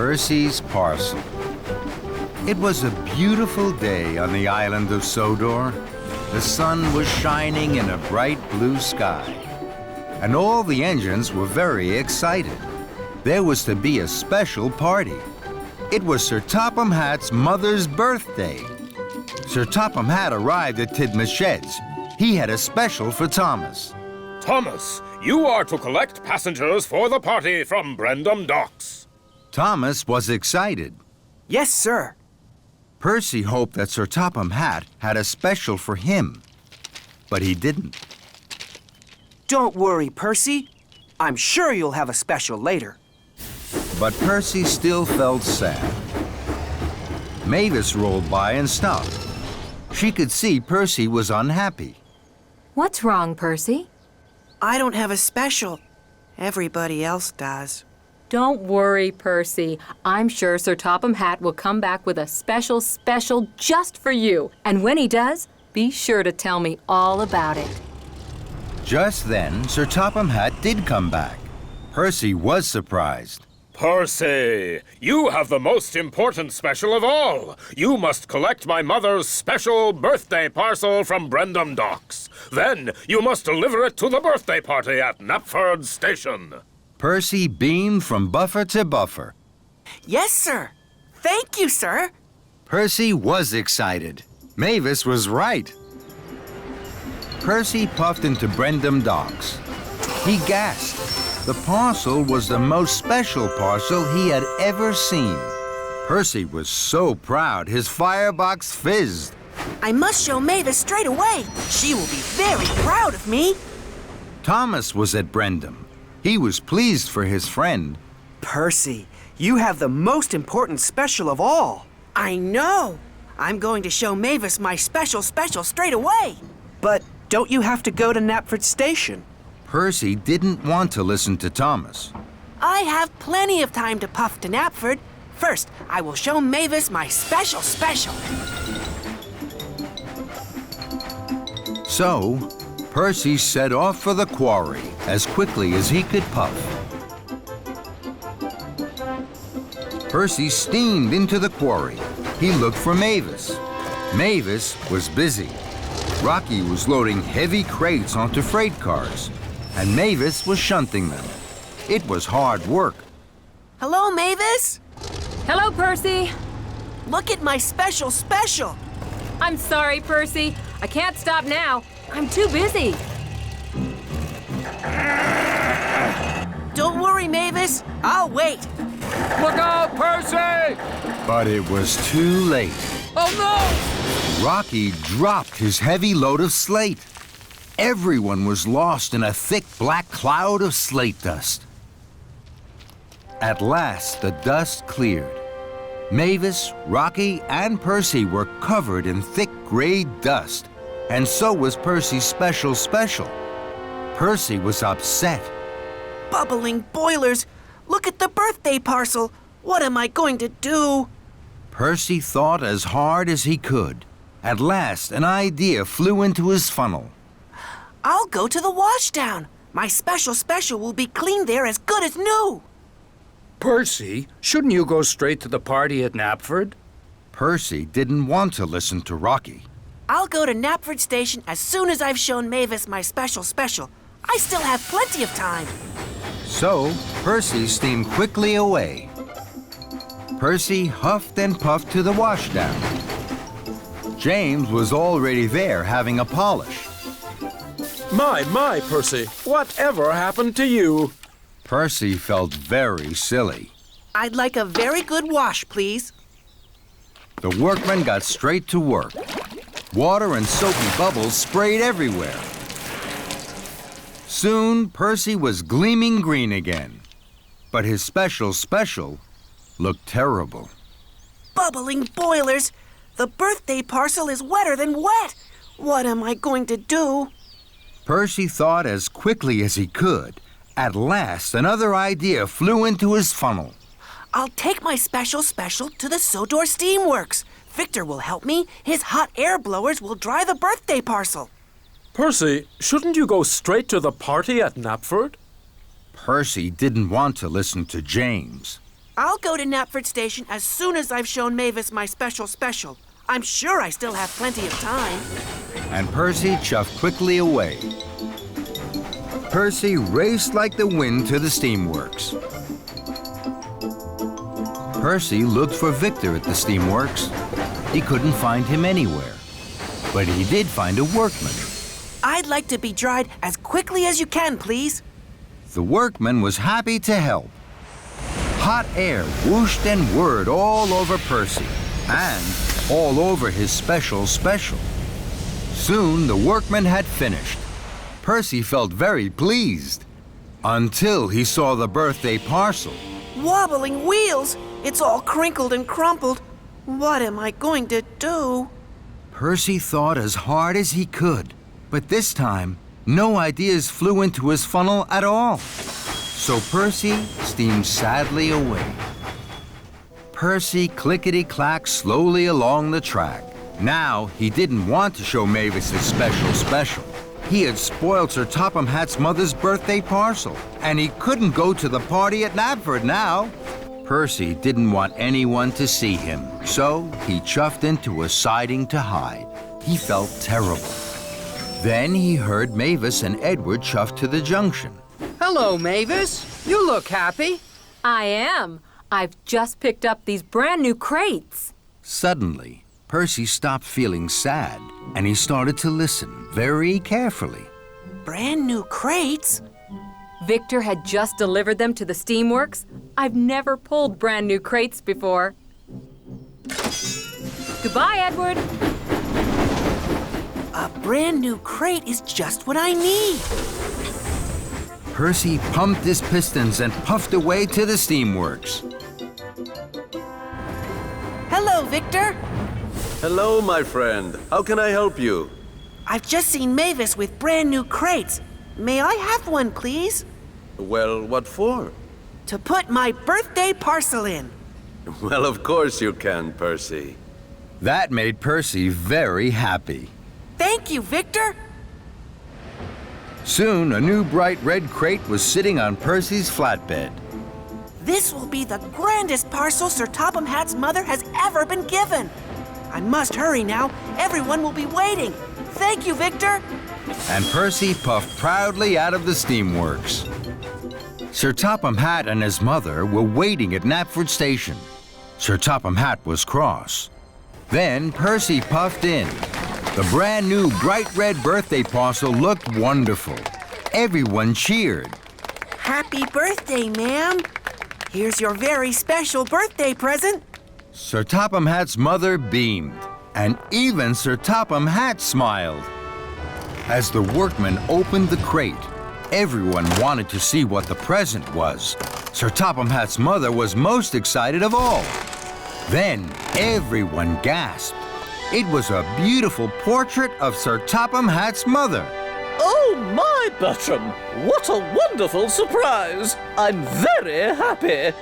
Percy's Parcel. It was a beautiful day on the island of Sodor. The sun was shining in a bright blue sky, and all the engines were very excited. There was to be a special party. It was Sir Topham Hatt's mother's birthday. Sir Topham Hatt arrived at Tidmouth Sheds. He had a special for Thomas. Thomas, you are to collect passengers for the party from Brendam Docks. Thomas was excited. Yes, sir. Percy hoped that Sir Topham Hatt had a special for him, but he didn't. Don't worry, Percy. I'm sure you'll have a special later. But Percy still felt sad. Mavis rolled by and stopped. She could see Percy was unhappy. What's wrong, Percy? I don't have a special. Everybody else does. Don't worry, Percy. I'm sure Sir Topham Hatt will come back with a special just for you. And when he does, be sure to tell me all about it. Just then, Sir Topham Hatt did come back. Percy was surprised. Percy, you have the most important special of all. You must collect my mother's special birthday parcel from Brendam Docks. Then you must deliver it to the birthday party at Knapford Station. Percy beamed from buffer to buffer. Yes, sir. Thank you, sir. Percy was excited. Mavis was right. Percy puffed into Brendam Docks. He gasped. The parcel was the most special parcel he had ever seen. Percy was so proud his firebox fizzed. I must show Mavis straight away. She will be very proud of me. Thomas was at Brendam. He was pleased for his friend. Percy, you have the most important special of all. I know. I'm going to show Mavis my special straight away. But don't you have to go to Knapford Station? Percy didn't want to listen to Thomas. I have plenty of time to puff to Knapford. First, I will show Mavis my special. So, Percy set off for the quarry as quickly as he could puff. Percy steamed into the quarry. He looked for Mavis. Mavis was busy. Rocky was loading heavy crates onto freight cars, and Mavis was shunting them. It was hard work. Hello, Mavis. Hello, Percy. Look at my special. I'm sorry, Percy. I can't stop now. I'm too busy. Don't worry, Mavis. I'll wait. Look out, Percy! But it was too late. Oh, no! Rocky dropped his heavy load of slate. Everyone was lost in a thick black cloud of slate dust. At last, the dust cleared. Mavis, Rocky, and Percy were covered in thick gray dust, and so was Percy's special. Percy was upset. Bubbling boilers. Look at the birthday parcel. What am I going to do? Percy thought as hard as he could. At last, an idea flew into his funnel. I'll go to the washdown. My special will be clean there as good as new. Percy, shouldn't you go straight to the party at Knapford? Percy didn't want to listen to Rocky. I'll go to Knapford Station as soon as I've shown Mavis my special. I still have plenty of time. So, Percy steamed quickly away. Percy huffed and puffed to the washdown. James was already there having a polish. My, Percy, whatever happened to you? Percy felt very silly. I'd like a very good wash, please. The workmen got straight to work. Water and soapy bubbles sprayed everywhere. Soon, Percy was gleaming green again. But his special looked terrible. Bubbling boilers! The birthday parcel is wetter than wet! What am I going to do? Percy thought as quickly as he could. At last, another idea flew into his funnel. I'll take my special to the Sodor Steamworks. Victor will help me. His hot air blowers will dry the birthday parcel. Percy, shouldn't you go straight to the party at Knapford? Percy didn't want to listen to James. I'll go to Knapford Station as soon as I've shown Mavis my special. I'm sure I still have plenty of time. And Percy chuffed quickly away. Percy raced like the wind to the steamworks. Percy looked for Victor at the steamworks. He couldn't find him anywhere. But he did find a workman. I'd like to be dried as quickly as you can, please. The workman was happy to help. Hot air whooshed and whirred all over Percy and all over his special. Soon the workman had finished. Percy felt very pleased until he saw the birthday parcel. Wobbling wheels! It's all crinkled and crumpled. What am I going to do? Percy thought as hard as he could, but this time, no ideas flew into his funnel at all. So Percy steamed sadly away. Percy clickety-clacked slowly along the track. Now he didn't want to show Mavis his special. He had spoiled Sir Topham Hatt's mother's birthday parcel, and he couldn't go to the party at Knapford now. Percy didn't want anyone to see him, so he chuffed into a siding to hide. He felt terrible. Then he heard Mavis and Edward chuff to the junction. Hello, Mavis. You look happy. I am. I've just picked up these brand new crates. Suddenly, Percy stopped feeling sad, and he started to listen very carefully. Brand new crates? Victor had just delivered them to the steamworks. I've never pulled brand new crates before. Goodbye, Edward. A brand new crate is just what I need. Percy pumped his pistons and puffed away to the steamworks. Hello, Victor. Hello, my friend. How can I help you? I've just seen Mavis with brand new crates. May I have one, please? Well, what for? To put my birthday parcel in. Well, of course you can, Percy. That made Percy very happy. Thank you, Victor. Soon, a new bright red crate was sitting on Percy's flatbed. This will be the grandest parcel Sir Topham Hatt's mother has ever been given. I must hurry now. Everyone will be waiting. Thank you, Victor. And Percy puffed proudly out of the steamworks. Sir Topham Hatt and his mother were waiting at Knapford Station. Sir Topham Hatt was cross. Then Percy puffed in. The brand new bright red birthday parcel looked wonderful. Everyone cheered. Happy birthday, ma'am. Here's your very special birthday present. Sir Topham Hatt's mother beamed, and even Sir Topham Hatt smiled. As the workmen opened the crate, everyone wanted to see what the present was. Sir Topham Hatt's mother was most excited of all. Then everyone gasped. It was a beautiful portrait of Sir Topham Hatt's mother. Oh, my Bertram! What a wonderful surprise! I'm very happy.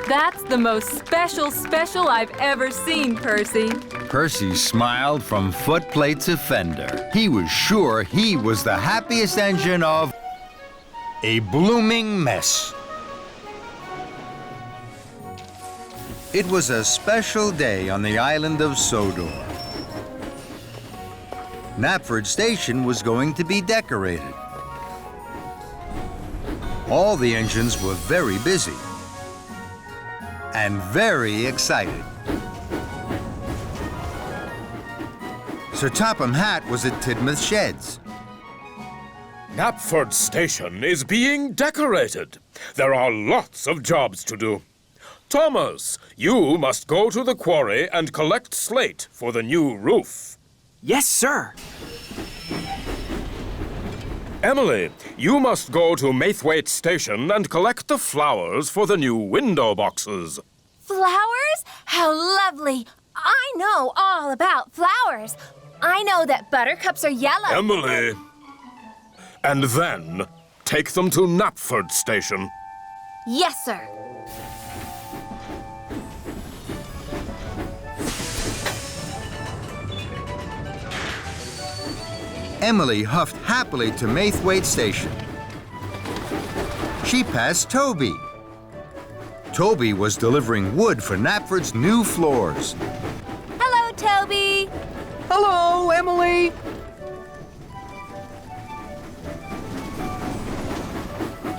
That's the most special I've ever seen, Percy. Percy smiled from footplate to fender. He was sure he was the happiest engine of a blooming mess. It was a special day on the island of Sodor. Knapford Station was going to be decorated. All the engines were very busy and very excited. Sir Topham Hatt was at Tidmouth Sheds. Knapford Station is being decorated. There are lots of jobs to do. Thomas, you must go to the quarry and collect slate for the new roof. Yes, sir. Emily, you must go to Maithwaite Station and collect the flowers for the new window boxes. Flowers? How lovely! I know all about flowers. I know that buttercups are yellow. Emily! And then take them to Knapford Station. Yes, sir. Emily huffed happily to Maithwaite Station. She she passed Toby. Toby was delivering wood for Knapford's new floors. Hello, Toby. Hello, Emily.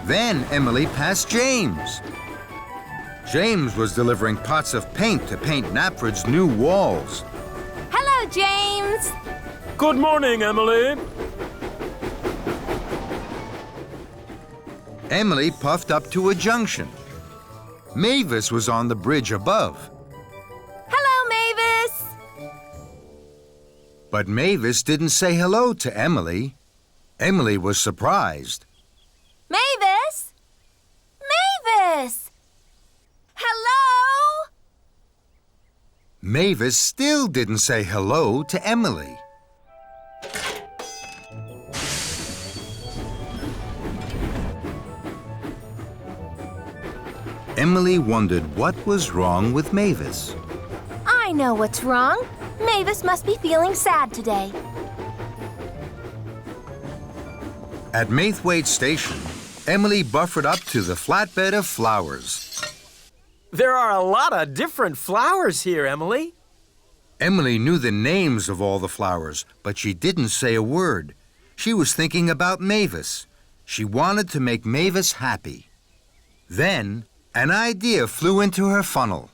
Then Emily passed James. James was delivering pots of paint to paint Knapford's new walls. Hello, James. Good morning, Emily. Emily puffed up to a junction. Mavis was on the bridge above. Hello, Mavis. But Mavis didn't say hello to Emily. Emily was surprised. Mavis? Mavis! Hello? Mavis still didn't say hello to Emily. Emily wondered what was wrong with Mavis. I know what's wrong. Mavis must be feeling sad today. At Maithwaite Station, Emily buffered up to the flatbed of flowers. There are a lot of different flowers here, Emily. Emily knew the names of all the flowers, but she didn't say a word. She was thinking about Mavis. She wanted to make Mavis happy. Then, an idea flew into her funnel.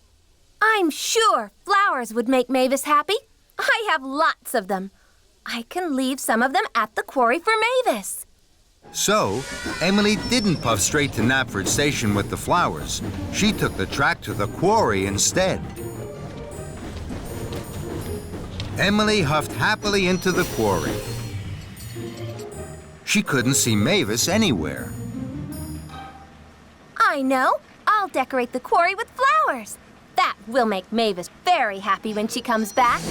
I'm sure flowers would make Mavis happy. I have lots of them. I can leave some of them at the quarry for Mavis. So, Emily didn't puff straight to Knapford Station with the flowers. She took the track to the quarry instead. Emily huffed happily into the quarry. She couldn't see Mavis anywhere. I know. I'll decorate the quarry with flowers. That will make Mavis very happy when she comes back.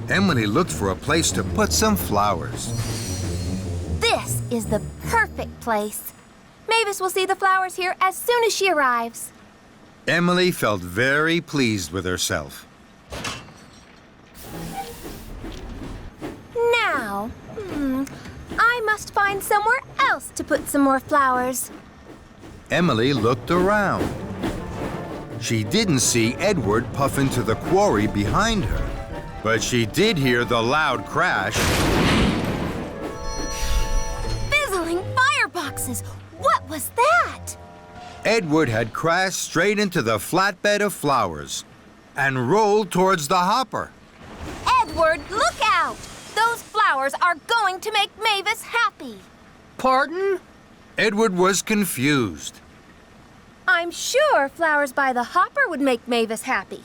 Emily looked for a place to put some flowers. This is the perfect place. Mavis will see the flowers here as soon as she arrives. Emily felt very pleased with herself. Now, I must find somewhere else to put some more flowers. Emily looked around. She didn't see Edward puff into the quarry behind her, but she did hear the loud crash. Fizzling fireboxes! What was that? Edward had crashed straight into the flatbed of flowers and rolled towards the hopper. Edward, look out! Those flowers are going to make Mavis happy. Pardon? Edward was confused. I'm sure flowers by the hopper would make Mavis happy.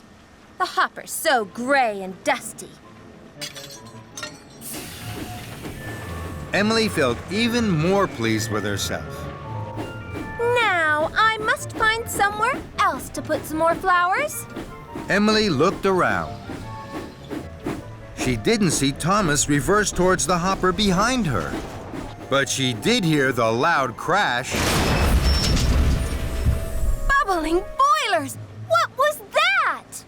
The hopper's so gray and dusty. Emily felt even more pleased with herself. Now, I must find somewhere else to put some more flowers. Emily looked around. She didn't see Thomas reverse towards the hopper behind her, but she did hear the loud crash. Bubbling boilers! What was that?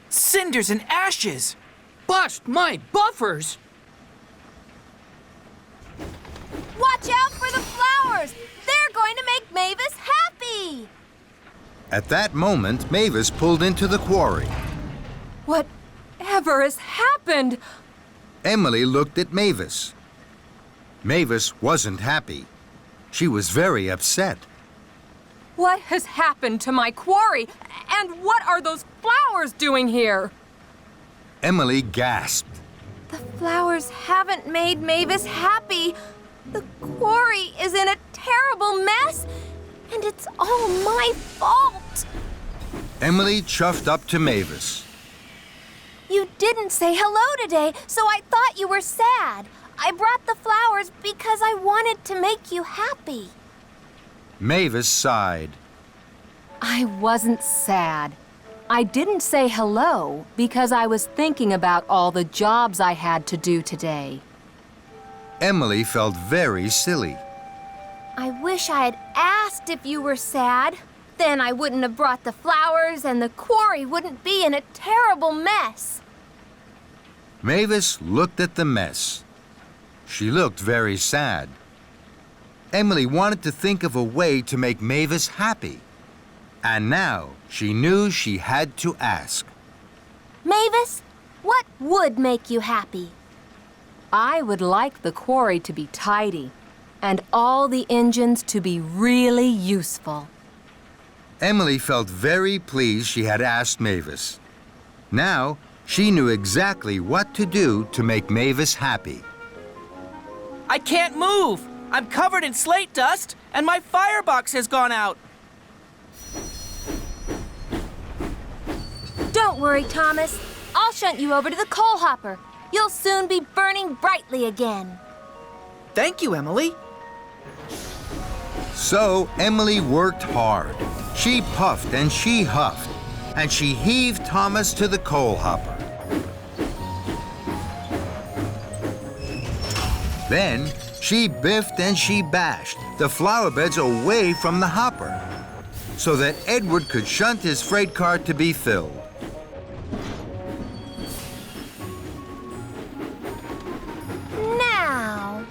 Cinders and ashes! Bust my buffers! Watch out for the flowers! They're going to make Mavis happy! At that moment, Mavis pulled into the quarry. Whatever has happened? Emily looked at Mavis. Mavis wasn't happy. She was very upset. What has happened to my quarry? And what are those flowers doing here? Emily gasped. The flowers haven't made Mavis happy. The quarry is in a terrible mess, and it's all my fault. Emily chuffed up to Mavis. You didn't say hello today, so I thought you were sad. I brought the flowers because I wanted to make you happy. Mavis sighed. I wasn't sad. I didn't say hello because I was thinking about all the jobs I had to do today. Emily felt very silly. I wish I had asked if you were sad. Then I wouldn't have brought the flowers and the quarry wouldn't be in a terrible mess. Mavis looked at the mess. She looked very sad. Emily wanted to think of a way to make Mavis happy. And now she knew she had to ask. Mavis, what would make you happy? I would like the quarry to be tidy and all the engines to be really useful. Emily felt very pleased she had asked Mavis. Now she knew exactly what to do to make Mavis happy. I can't move. I'm covered in slate dust, and my firebox has gone out. Don't worry, Thomas. I'll shunt you over to the coal hopper. You'll soon be burning brightly again. Thank you, Emily. So Emily worked hard. She puffed and she huffed, and she heaved Thomas to the coal hopper. Then she biffed and she bashed the flower beds away from the hopper so that Edward could shunt his freight car to be filled. Now,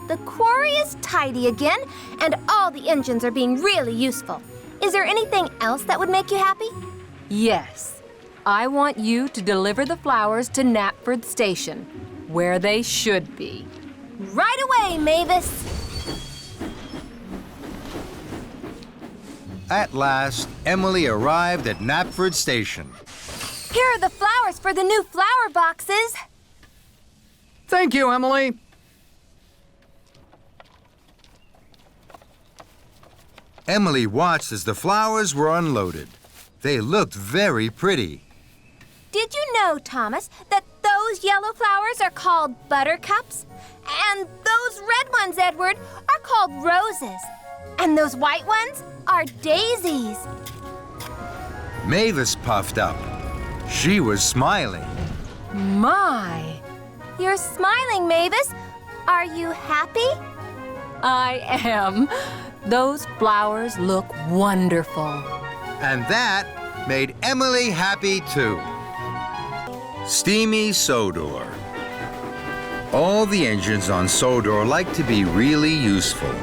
the quarry is tidy again, and all the engines are being really useful. Is there anything else that would make you happy? Yes. I want you to deliver the flowers to Knapford Station, where they should be. Right away, Mavis. At last, Emily arrived at Knapford Station. Here are the flowers for the new flower boxes. Thank you, Emily. Emily watched as the flowers were unloaded. They looked very pretty. Did you know, Thomas, that those yellow flowers are called buttercups? And those red ones, Edward, are called roses. And those white ones are daisies. Mavis puffed up. She was smiling. My! You're smiling, Mavis. Are you happy? I am. Those flowers look wonderful. And that made Emily happy too. Steamy Sodor. All the engines on Sodor like to be really useful.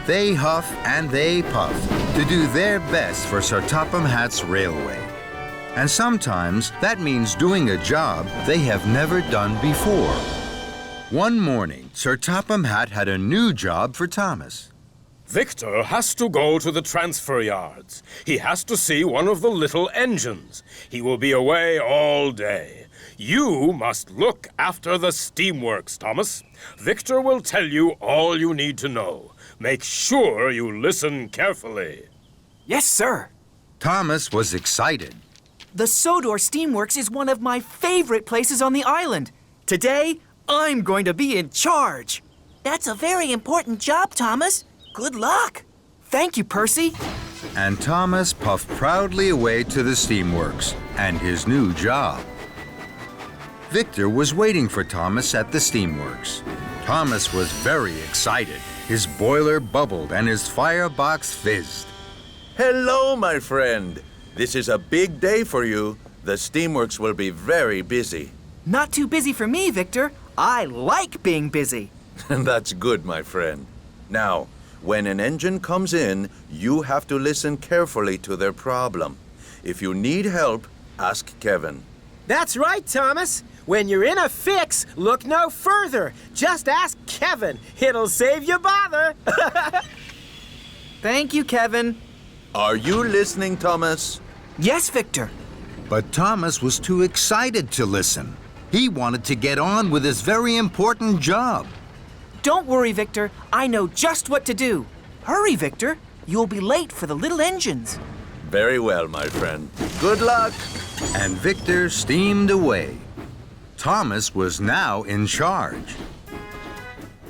They huff and they puff to do their best for Sir Topham Hatt's railway. And sometimes that means doing a job they have never done before. One morning, Sir Topham Hatt had a new job for Thomas. Victor has to go to the transfer yards. He has to see one of the little engines. He will be away all day. You must look after the steamworks, Thomas. Victor will tell you all you need to know. Make sure you listen carefully. Yes, sir. Thomas was excited. The Sodor Steamworks is one of my favorite places on the island. Today, I'm going to be in charge. That's a very important job, Thomas. Good luck. Thank you, Percy. And Thomas puffed proudly away to the steamworks and his new job. Victor was waiting for Thomas at the steamworks. Thomas was very excited. His boiler bubbled and his firebox fizzed. Hello, my friend. This is a big day for you. The steamworks will be very busy. Not too busy for me, Victor. I like being busy. That's good, my friend. Now, when an engine comes in, you have to listen carefully to their problem. If you need help, ask Kevin. That's right, Thomas. When you're in a fix, look no further. Just ask Kevin. It'll save you bother. Thank you, Kevin. Are you listening, Thomas? Yes, Victor. But Thomas was too excited to listen. He wanted to get on with his very important job. Don't worry, Victor. I know just what to do. Hurry, Victor. You'll be late for the little engines. Very well, my friend. Good luck. And Victor steamed away. Thomas was now in charge.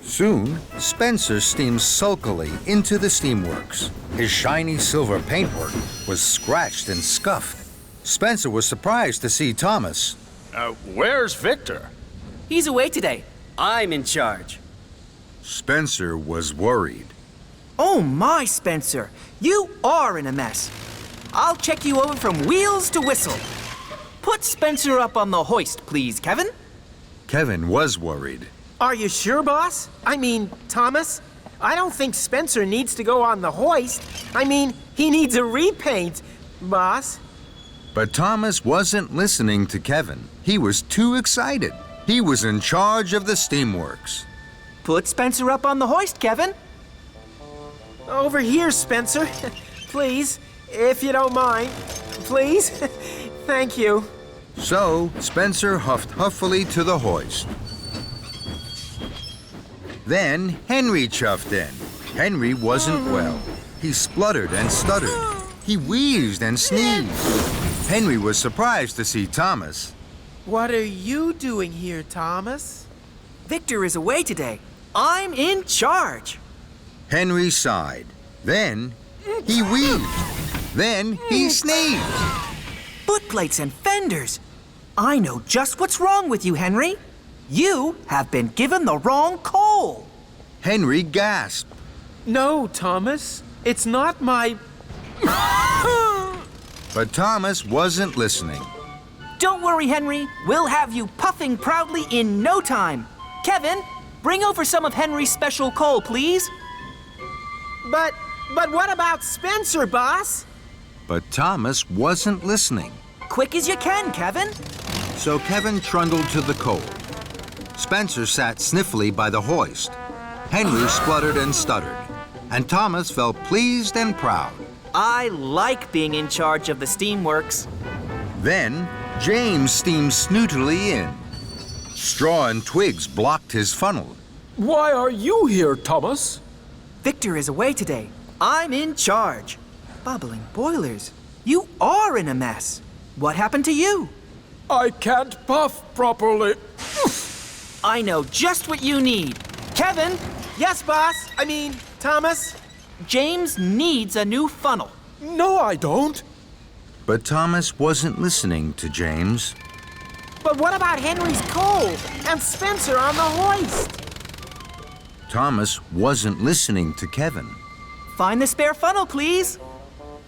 Soon, Spencer steamed sulkily into the steamworks. His shiny silver paintwork was scratched and scuffed. Spencer was surprised to see Thomas. Where's Victor? He's away today. I'm in charge. Spencer was worried. Oh my, Spencer. You are in a mess. I'll check you over from wheels to whistle. Put Spencer up on the hoist, please, Kevin. Kevin was worried. Are you sure, boss? I mean, Thomas? I don't think Spencer needs to go on the hoist. I mean, he needs a repaint, boss. But Thomas wasn't listening to Kevin. He was too excited. He was in charge of the steamworks. Put Spencer up on the hoist, Kevin. Over here, Spencer. Please, if you don't mind. Please. Thank you. So Spencer huffed huffily to the hoist. Then Henry chuffed in. Henry wasn't well. He spluttered and stuttered. He wheezed and sneezed. Henry was surprised to see Thomas. What are you doing here, Thomas? Victor is away today. I'm in charge. Henry sighed. Then he wheezed. Then he sneezed. Footplates and fenders. I know just what's wrong with you, Henry. You have been given the wrong coal. Henry gasped. No, Thomas. It's not my... But Thomas wasn't listening. Don't worry, Henry. We'll have you puffing proudly in no time. Kevin, bring over some of Henry's special coal, please. But what about Spencer, boss? But Thomas wasn't listening. Quick as you can, Kevin. So Kevin trundled to the coal. Spencer sat sniffly by the hoist. Henry spluttered and stuttered. And Thomas felt pleased and proud. I like being in charge of the steamworks. Then James steamed snootily in. Straw and twigs blocked his funnel. Why are you here, Thomas? Victor is away today. I'm in charge. Bubbling boilers. You are in a mess. What happened to you? I can't puff properly. I know just what you need. Kevin! Yes, boss. I mean, Thomas. James needs a new funnel. No, I don't. But Thomas wasn't listening to James. But what about Henry's coal and Spencer on the hoist? Thomas wasn't listening to Kevin. Find the spare funnel, please.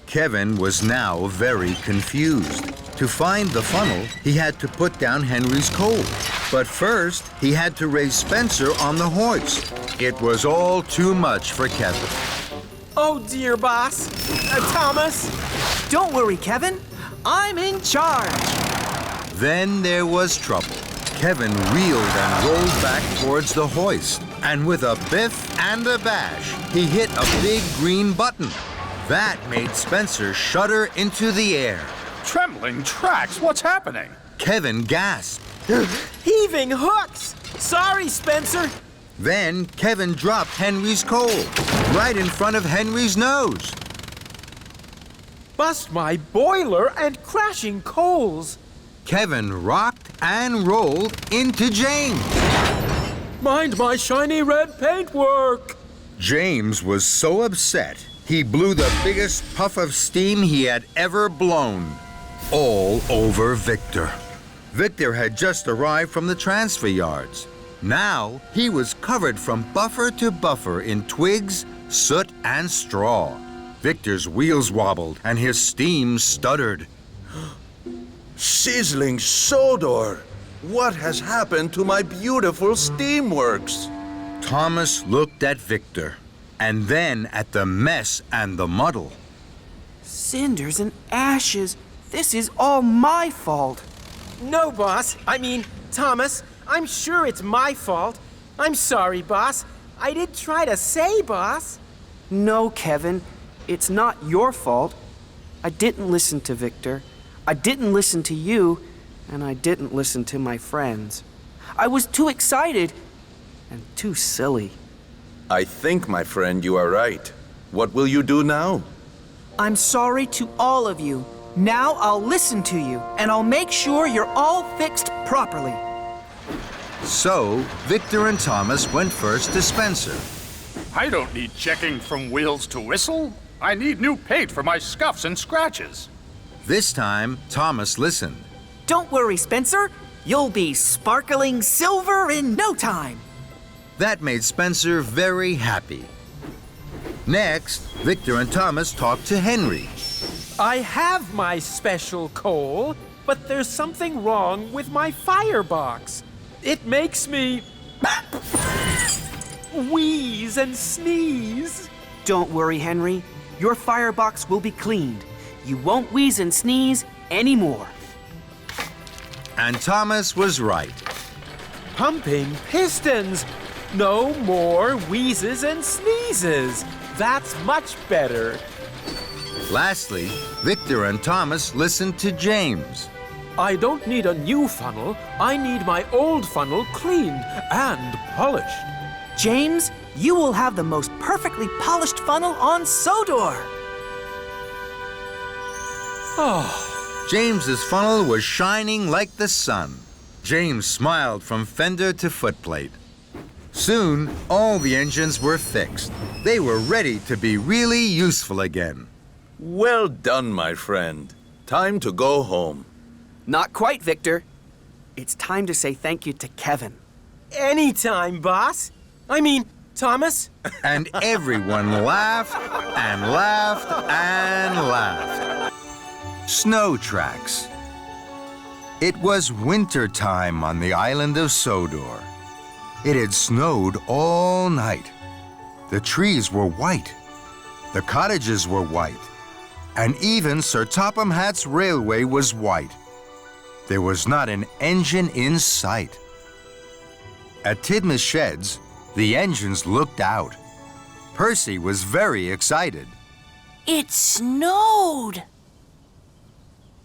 Kevin was now very confused. To find the funnel, he had to put down Henry's coal. But first, he had to raise Spencer on the hoist. It was all too much for Kevin. Oh, dear, boss. Thomas. Don't worry, Kevin. I'm in charge. Then there was trouble. Kevin reeled and rolled back towards the hoist. And with a biff and a bash, he hit a big green button. That made Spencer shudder into the air. Trembling tracks, what's happening? Kevin gasped. Heaving hooks! Sorry, Spencer. Then Kevin dropped Henry's coal right in front of Henry's nose. Bust my boiler and crashing coals. Kevin rocked and rolled into James. Mind my shiny red paintwork. James was so upset, he blew the biggest puff of steam he had ever blown. All over Victor. Victor had just arrived from the transfer yards. Now he was covered from buffer to buffer in twigs, soot, and straw. Victor's wheels wobbled and his steam stuttered. Sizzling Sodor! What has happened to my beautiful steamworks? Thomas looked at Victor and then at the mess and the muddle. Cinders and ashes. This is all my fault. No, boss. I mean, Thomas, I'm sure it's my fault. I'm sorry, boss. I did try to say, boss. No, Kevin. It's not your fault. I didn't listen to Victor. I didn't listen to you. And I didn't listen to my friends. I was too excited and too silly. I think, my friend, you are right. What will you do now? I'm sorry to all of you. Now I'll listen to you, and I'll make sure you're all fixed properly. So, Victor and Thomas went first to Spencer. I don't need checking from wheels to whistle. I need new paint for my scuffs and scratches. This time, Thomas listened. Don't worry, Spencer. You'll be sparkling silver in no time. That made Spencer very happy. Next, Victor and Thomas talked to Henry. I have my special coal, but there's something wrong with my firebox. It makes me Wheeze and sneeze. Don't worry, Henry. Your firebox will be cleaned. You won't wheeze and sneeze anymore. And Thomas was right. Pumping pistons. No more wheezes and sneezes. That's much better. Lastly, Victor and Thomas listened to James. I don't need a new funnel. I need my old funnel cleaned and polished. James, you will have the most perfectly polished funnel on Sodor. James's funnel was shining like the sun. James smiled from fender to footplate. Soon, all the engines were fixed. They were ready to be really useful again. Well done, my friend. Time to go home. Not quite, Victor. It's time to say thank you to Kevin. Anytime, boss. I mean, Thomas. And everyone laughed and laughed and laughed. Snow tracks. It was winter time on the island of Sodor. It had snowed all night. The trees were white. The cottages were white. And even Sir Topham Hatt's railway was white. There was not an engine in sight. At Tidmouth's sheds, the engines looked out. Percy was very excited. It snowed.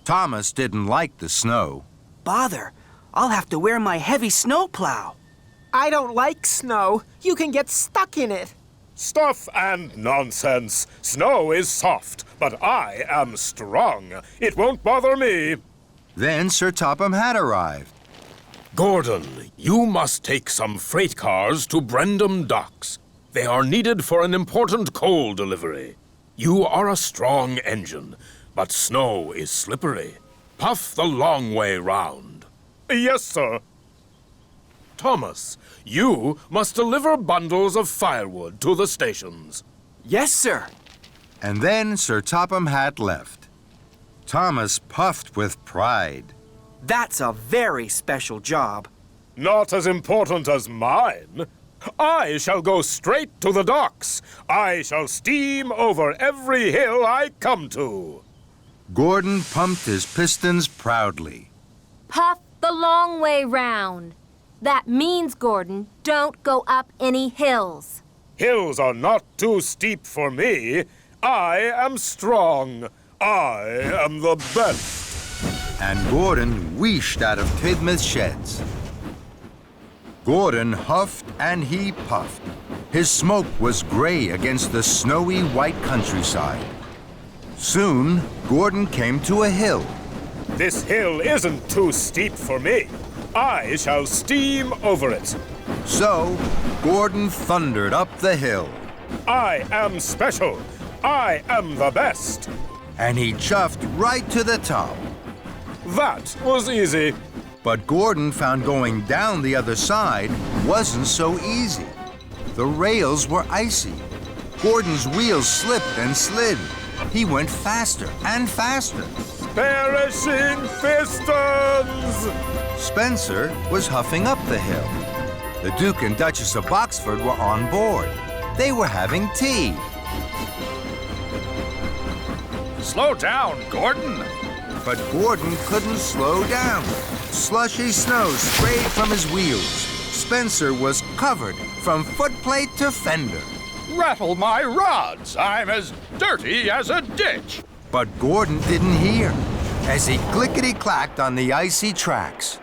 Thomas didn't like the snow. Bother. I'll have to wear my heavy snowplow. I don't like snow. You can get stuck in it. Stuff and nonsense. Snow is soft, but I am strong. It won't bother me. Then Sir Topham Hatt arrived. Gordon, you must take some freight cars to Brendam docks. They are needed for an important coal delivery. You are a strong engine, but snow is slippery. Puff the long way round. Yes, sir. Thomas, you must deliver bundles of firewood to the stations. Yes, sir. And then Sir Topham Hatt left. Thomas puffed with pride. That's a very special job. Not as important as mine. I shall go straight to the docks. I shall steam over every hill I come to. Gordon pumped his pistons proudly. Puff the long way round. That means, Gordon, don't go up any hills. Hills are not too steep for me. I am strong. I am the best. And Gordon wheeshed out of Tidmouth's sheds. Gordon huffed and he puffed. His smoke was gray against the snowy white countryside. Soon, Gordon came to a hill. This hill isn't too steep for me. I shall steam over it. So, Gordon thundered up the hill. I am special. I am the best. And he chuffed right to the top. That was easy. But Gordon found going down the other side wasn't so easy. The rails were icy. Gordon's wheels slipped and slid. He went faster and faster. Perishing pistons! Spencer was huffing up the hill. The Duke and Duchess of Boxford were on board. They were having tea. Slow down, Gordon. But Gordon couldn't slow down. Slushy snow sprayed from his wheels. Spencer was covered from footplate to fender. Rattle my rods. I'm as dirty as a ditch. But Gordon didn't hear as he clickety-clacked on the icy tracks.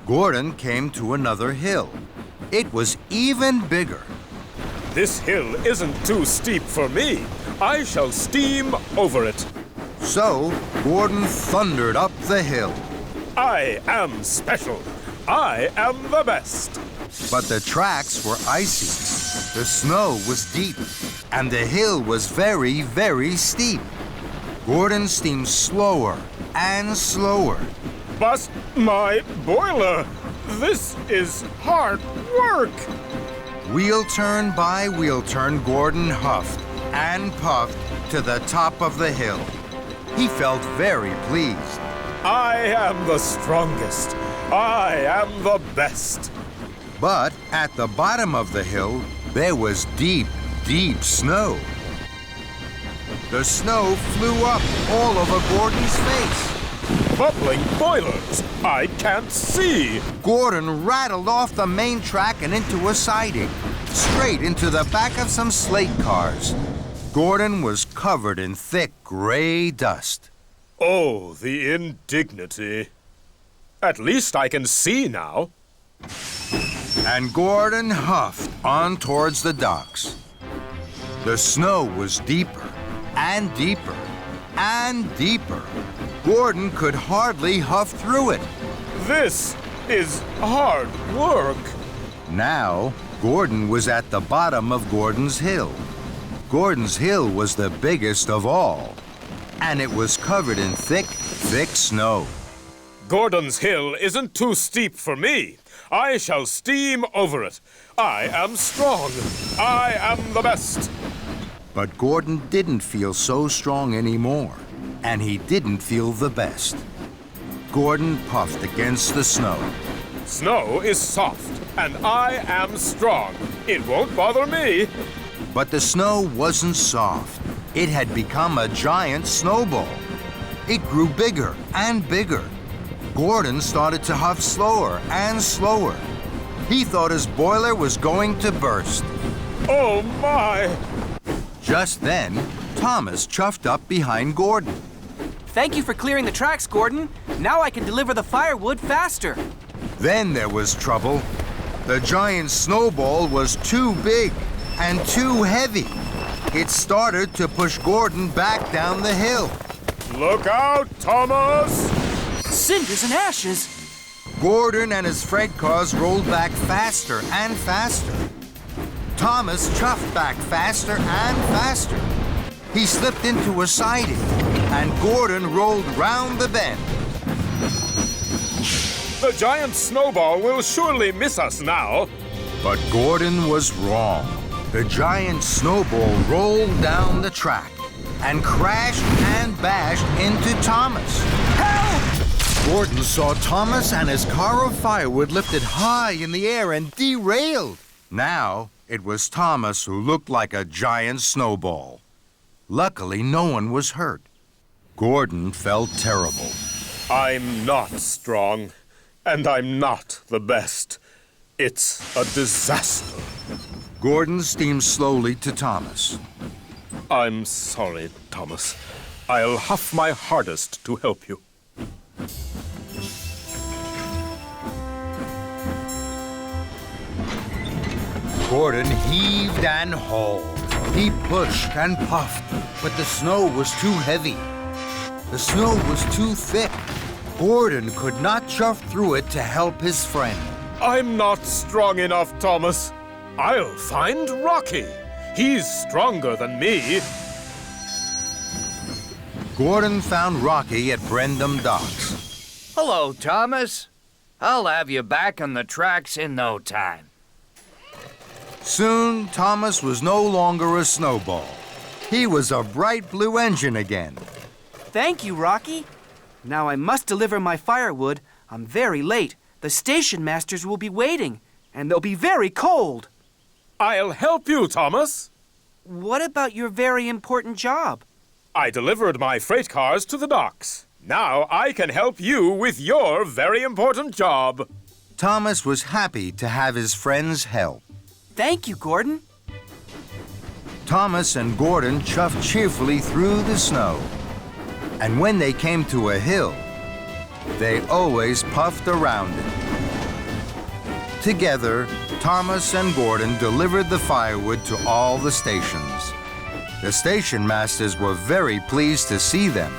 Gordon came to another hill. It was even bigger. This hill isn't too steep for me. I shall steam over it. So, Gordon thundered up the hill. I am special. I am the best. But the tracks were icy. The snow was deep, and the hill was very, very steep. Gordon steamed slower and slower. Bust my boiler. This is hard work. Wheel turn by wheel turn, Gordon huffed and puffed to the top of the hill. He felt very pleased. I am the strongest. I am the best. But at the bottom of the hill, there was deep, deep snow. The snow flew up all over Gordon's face. Bubbling boilers! I can't see! Gordon rattled off the main track and into a siding, straight into the back of some slate cars. Gordon was covered in thick gray dust. Oh, the indignity. At least I can see now. And Gordon huffed on towards the docks. The snow was deeper and deeper and deeper. Gordon could hardly huff through it. This is hard work. Now, Gordon was at the bottom of Gordon's Hill. Gordon's Hill was the biggest of all, and it was covered in thick, thick snow. Gordon's Hill isn't too steep for me. I shall steam over it. I am strong. I am the best. But Gordon didn't feel so strong anymore, and he didn't feel the best. Gordon puffed against the snow. Snow is soft, and I am strong. It won't bother me. But the snow wasn't soft. It had become a giant snowball. It grew bigger and bigger. Gordon started to huff slower and slower. He thought his boiler was going to burst. Oh, my! Just then, Thomas chuffed up behind Gordon. Thank you for clearing the tracks, Gordon. Now I can deliver the firewood faster. Then there was trouble. The giant snowball was too big and too heavy. It started to push Gordon back down the hill. Look out, Thomas! Cinders and ashes. Gordon and his freight cars rolled back faster and faster. Thomas chuffed back faster and faster. He slipped into a siding, and Gordon rolled round the bend. The giant snowball will surely miss us now. But Gordon was wrong. The giant snowball rolled down the track and crashed and bashed into Thomas. Help! Gordon saw Thomas and his car of firewood lifted high in the air and derailed. Now it was Thomas who looked like a giant snowball. Luckily, no one was hurt. Gordon felt terrible. I'm not strong, and I'm not the best. It's a disaster. Gordon steamed slowly to Thomas. I'm sorry, Thomas. I'll huff my hardest to help you. Gordon heaved and hauled. He pushed and puffed, but the snow was too heavy. The snow was too thick. Gordon could not chuff through it to help his friend. I'm not strong enough, Thomas. I'll find Rocky. He's stronger than me. Gordon found Rocky at Brendam Docks. Hello, Thomas. I'll have you back on the tracks in no time. Soon, Thomas was no longer a snowball. He was a bright blue engine again. Thank you, Rocky. Now I must deliver my firewood. I'm very late. The station masters will be waiting, and they'll be very cold. I'll help you, Thomas. What about your very important job? I delivered my freight cars to the docks. Now I can help you with your very important job. Thomas was happy to have his friends help. Thank you, Gordon. Thomas and Gordon chuffed cheerfully through the snow. And when they came to a hill, they always puffed around it. Together, Thomas and Gordon delivered the firewood to all the stations. The station masters were very pleased to see them.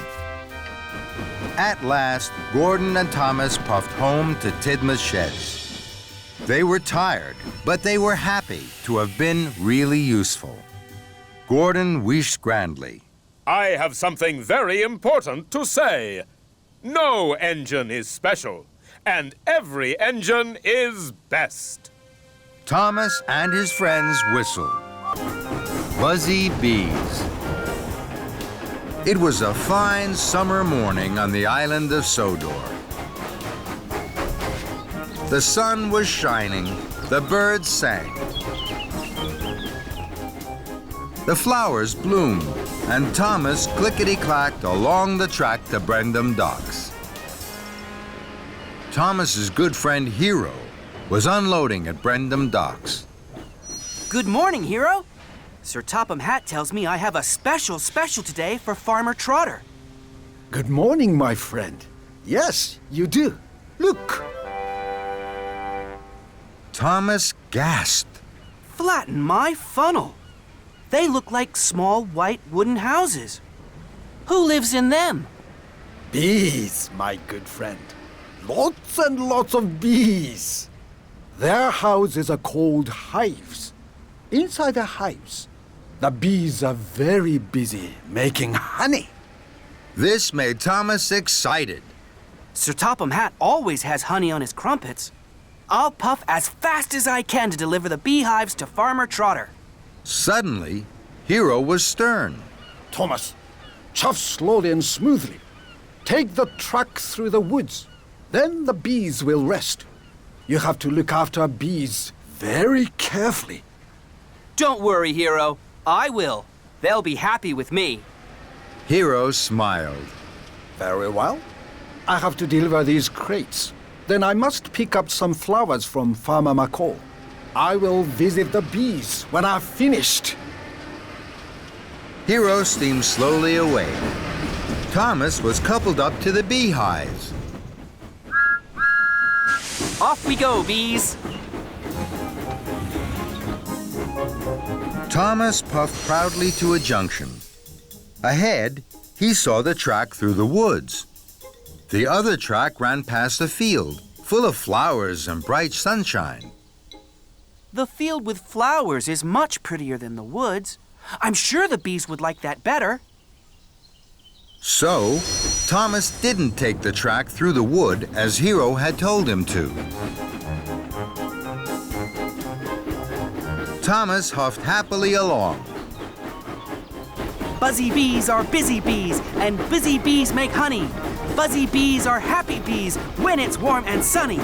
At last, Gordon and Thomas puffed home to Tidmouth's sheds. They were tired, but they were happy to have been really useful. Gordon wished grandly. I have something very important to say. No engine is special, and every engine is best. Thomas and his friends whistled. Buzzy Bees. It was a fine summer morning on the island of Sodor. The sun was shining, the birds sang. The flowers bloomed, and Thomas clickety-clacked along the track to Brendam Docks. Thomas's good friend Hero was unloading at Brendam Docks. Good morning, Hero. Sir Topham Hatt tells me I have a special today for Farmer Trotter. Good morning, my friend. Yes, you do. Look. Thomas gasped. Flatten my funnel. They look like small white wooden houses. Who lives in them? Bees, my good friend. Lots and lots of bees. Their houses are called hives. Inside the hives, the bees are very busy making honey. This made Thomas excited. Sir Topham Hatt always has honey on his crumpets. I'll puff as fast as I can to deliver the beehives to Farmer Trotter. Suddenly, Hero was stern. Thomas, chuff slowly and smoothly. Take the truck through the woods. Then the bees will rest. You have to look after bees very carefully. Don't worry, Hero. I will. They'll be happy with me. Hero smiled. Very well. I have to deliver these crates. Then I must pick up some flowers from Farmer McCall. I will visit the bees when I've finished. Hero steamed slowly away. Thomas was coupled up to the beehives. Off we go, bees. Thomas puffed proudly to a junction. Ahead, he saw the track through the woods. The other track ran past a field, full of flowers and bright sunshine. The field with flowers is much prettier than the woods. I'm sure the bees would like that better. So, Thomas didn't take the track through the wood as Hero had told him to. Thomas huffed happily along. Buzzy bees are busy bees, and busy bees make honey. Buzzy bees are happy bees when it's warm and sunny.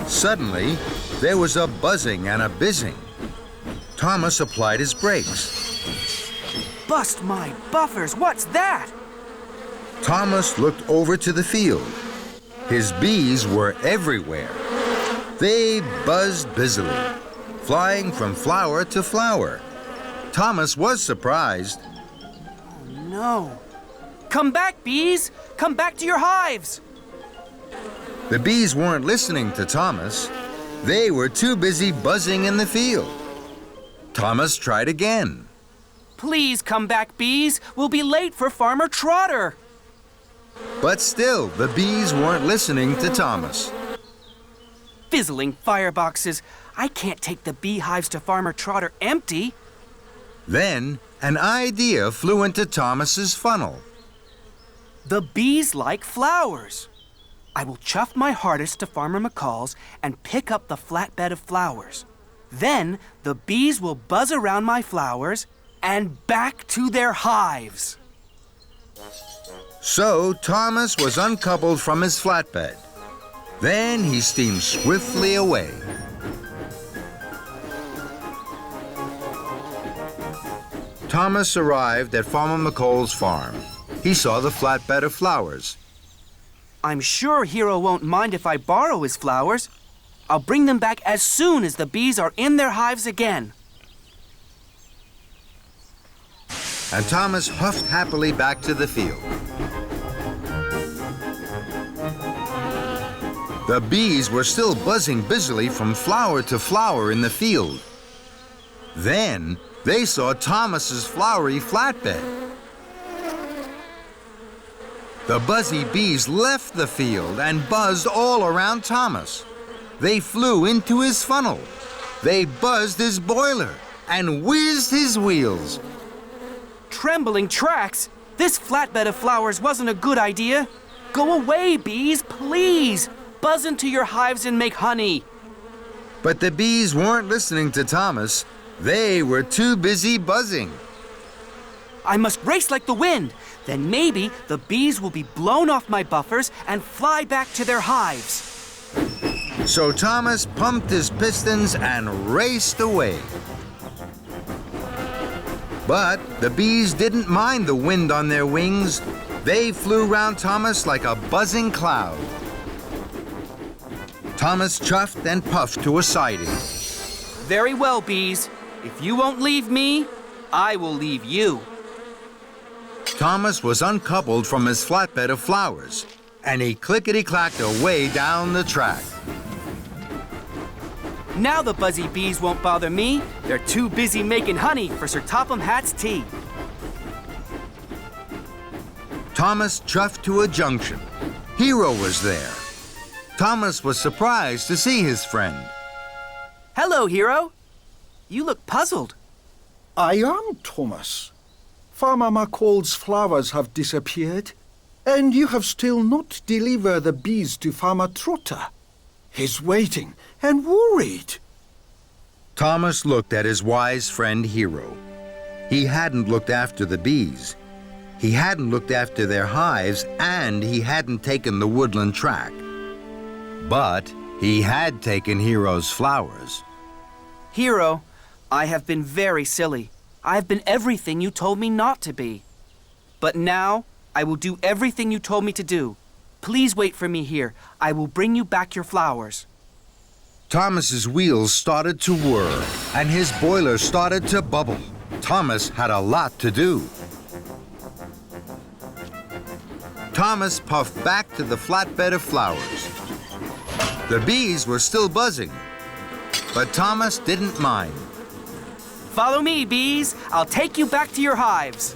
Suddenly, there was a buzzing and a bizzing. Thomas applied his brakes. Bust my buffers, what's that? Thomas looked over to the field. His bees were everywhere. They buzzed busily, flying from flower to flower. Thomas was surprised. Oh, no. Come back, bees! Come back to your hives! The bees weren't listening to Thomas. They were too busy buzzing in the field. Thomas tried again. Please come back, bees. We'll be late for Farmer Trotter. But still, the bees weren't listening to Thomas. Fizzling fireboxes. I can't take the beehives to Farmer Trotter empty. Then, an idea flew into Thomas's funnel. The bees like flowers. I will chuff my hardest to Farmer McCall's and pick up the flatbed of flowers. Then, the bees will buzz around my flowers and back to their hives. So, Thomas was uncoupled from his flatbed. Then he steamed swiftly away. Thomas arrived at Farmer McCall's farm. He saw the flatbed of flowers. I'm sure Hero won't mind if I borrow his flowers. I'll bring them back as soon as the bees are in their hives again. And Thomas huffed happily back to the field. The bees were still buzzing busily from flower to flower in the field. Then they saw Thomas's flowery flatbed. The buzzy bees left the field and buzzed all around Thomas. They flew into his funnel. They buzzed his boiler and whizzed his wheels. Trembling tracks! This flatbed of flowers wasn't a good idea. Go away, bees, please! Buzz into your hives and make honey. But the bees weren't listening to Thomas. They were too busy buzzing. I must race like the wind. Then maybe the bees will be blown off my buffers and fly back to their hives. So Thomas pumped his pistons and raced away. But the bees didn't mind the wind on their wings. They flew round Thomas like a buzzing cloud. Thomas chuffed and puffed to a siding. Very well, bees. If you won't leave me, I will leave you. Thomas was uncoupled from his flatbed of flowers, and he clickety-clacked away down the track. Now the Buzzy Bees won't bother me. They're too busy making honey for Sir Topham Hatt's tea. Thomas chuffed to a junction. Hero was there. Thomas was surprised to see his friend. Hello, Hero. You look puzzled. I am Thomas. Farmer McCall's flowers have disappeared, and you have still not delivered the bees to Farmer Trotter. He's waiting and worried. Thomas looked at his wise friend Hero. He hadn't looked after the bees. He hadn't looked after their hives, and he hadn't taken the woodland track. But he had taken Hero's flowers. Hero, I have been very silly. I have been everything you told me not to be. But now, I will do everything you told me to do. Please wait for me here. I will bring you back your flowers. Thomas's wheels started to whir, and his boiler started to bubble. Thomas had a lot to do. Thomas puffed back to the flatbed of flowers. The bees were still buzzing, but Thomas didn't mind. Follow me, bees. I'll take you back to your hives.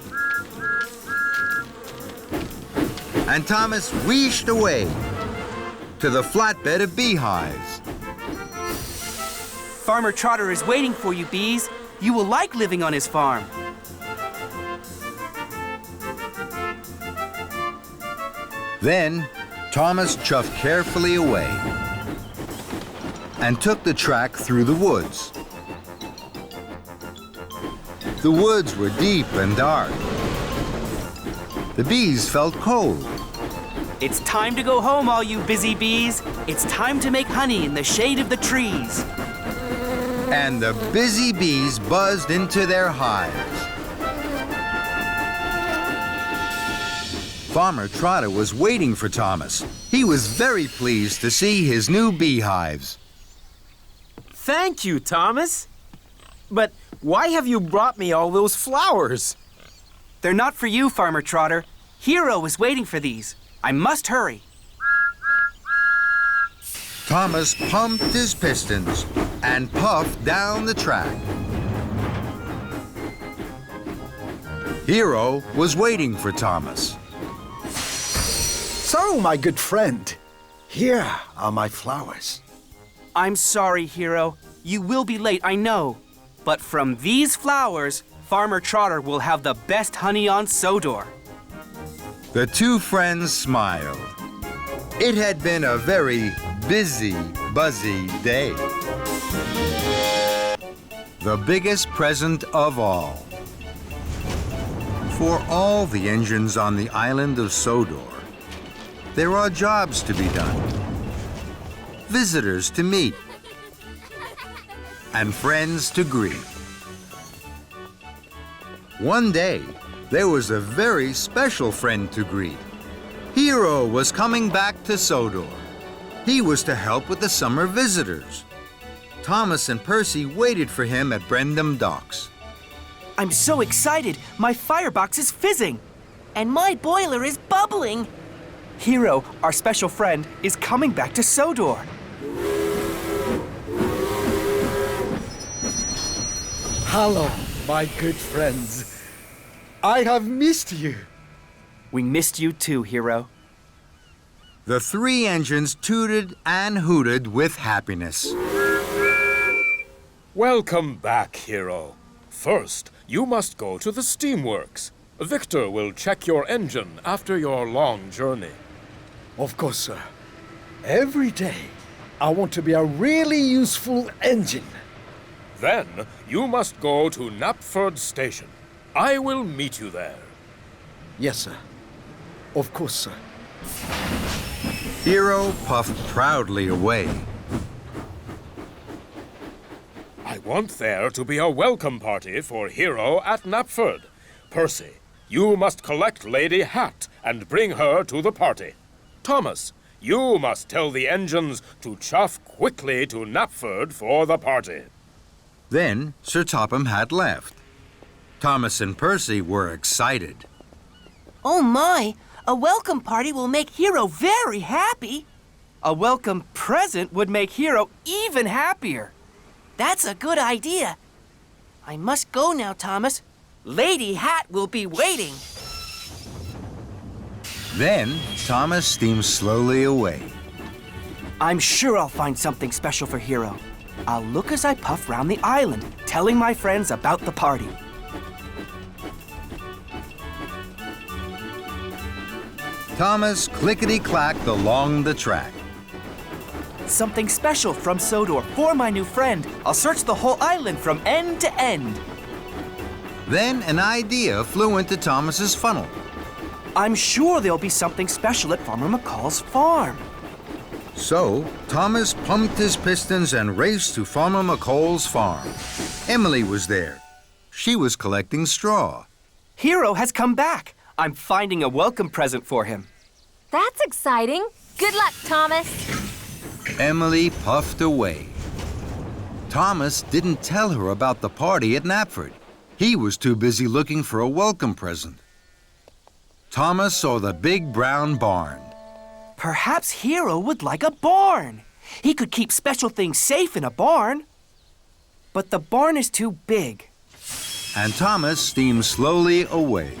And Thomas wheeshed away to the flatbed of beehives. Farmer Trotter is waiting for you, bees. You will like living on his farm. Then Thomas chuffed carefully away and took the track through the woods. The woods were deep and dark. The bees felt cold. It's time to go home, all you busy bees. It's time to make honey in the shade of the trees. And the busy bees buzzed into their hives. Farmer Trotter was waiting for Thomas. He was very pleased to see his new beehives. Thank you, Thomas. But why have you brought me all those flowers? They're not for you, Farmer Trotter. Hero is waiting for these. I must hurry. Thomas pumped his pistons and puffed down the track. Hero was waiting for Thomas. So, my good friend, here are my flowers. I'm sorry, Hero. You will be late, I know. But from these flowers, Farmer Trotter will have the best honey on Sodor. The two friends smiled. It had been a very busy, buzzy day. The biggest present of all. For all the engines on the island of Sodor, there are jobs to be done, visitors to meet, and friends to greet. One day, there was a very special friend to greet. Hero was coming back to Sodor. He was to help with the summer visitors. Thomas and Percy waited for him at Brendam Docks. I'm so excited. My firebox is fizzing. And my boiler is bubbling. Hero, our special friend, is coming back to Sodor. Hello, my good friends. I have missed you. We missed you too, Hero. The three engines tooted and hooted with happiness. Welcome back, Hero. First, you must go to the steamworks. Victor will check your engine after your long journey. Of course, sir. Every day, I want to be a really useful engine. Then, you must go to Knapford Station. I will meet you there. Yes, sir. Of course, sir. Hero puffed proudly away. want there to be a welcome party for Hero at Knapford. Percy, you must collect Lady Hatt and bring her to the party. Thomas, you must tell the engines to chuff quickly to Knapford for the party. Then Sir Topham had left. Thomas and Percy were excited. Oh my! A welcome party will make Hero very happy. A welcome present would make Hero even happier. That's a good idea. I must go now, Thomas. Lady Hatt will be waiting. Then Thomas steamed slowly away. I'm sure I'll find something special for Hero. I'll look as I puff round the island, telling my friends about the party. Thomas clickety-clacked along the track. Something special from Sodor for my new friend. I'll search the whole island from end to end. Then an idea flew into Thomas's funnel. I'm sure there'll be something special at Farmer McCall's farm. So Thomas pumped his pistons and raced to Farmer McCall's farm. Emily was there. She was collecting straw. Hero has come back. I'm finding a welcome present for him. That's exciting. Good luck, Thomas. Emily puffed away. Thomas didn't tell her about the party at Knapford. He was too busy looking for a welcome present. Thomas saw the big brown barn. Perhaps Hero would like a barn. He could keep special things safe in a barn. But the barn is too big. And Thomas steamed slowly away.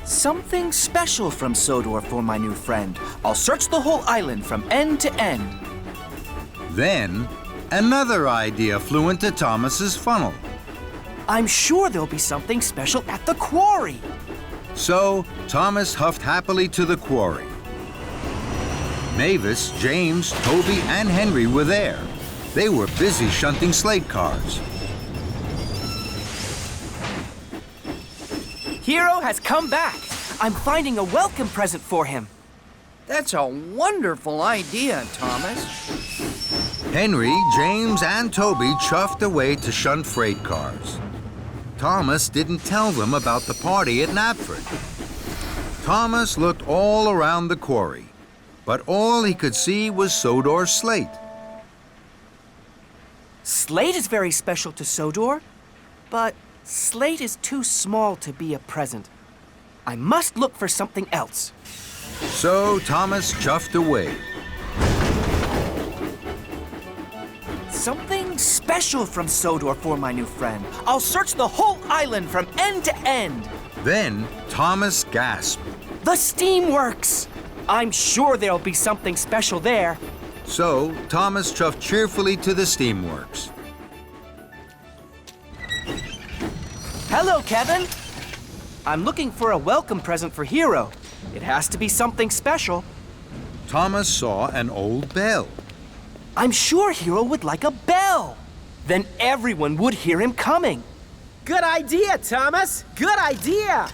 Something special from Sodor for my new friend. I'll search the whole island from end to end. Then another idea flew into Thomas's funnel. I'm sure there'll be something special at the quarry. So Thomas huffed happily to the quarry. Mavis, James, Toby, and Henry were there. They were busy shunting slate cars. Hero has come back. I'm finding a welcome present for him. That's a wonderful idea, Thomas. Henry, James, and Toby chuffed away to shunt freight cars. Thomas didn't tell them about the party at Knapford. Thomas looked all around the quarry, but all he could see was Sodor's slate. Slate is very special to Sodor, but slate is too small to be a present. I must look for something else. So Thomas chuffed away. Something special from Sodor for my new friend. I'll search the whole island from end to end. Then Thomas gasped. The steamworks! I'm sure there'll be something special there. So Thomas chuffed cheerfully to the steamworks. Hello, Kevin. I'm looking for a welcome present for Hero. It has to be something special. Thomas saw an old bell. I'm sure Hero would like a bell. Then everyone would hear him coming. Good idea, Thomas. Good idea.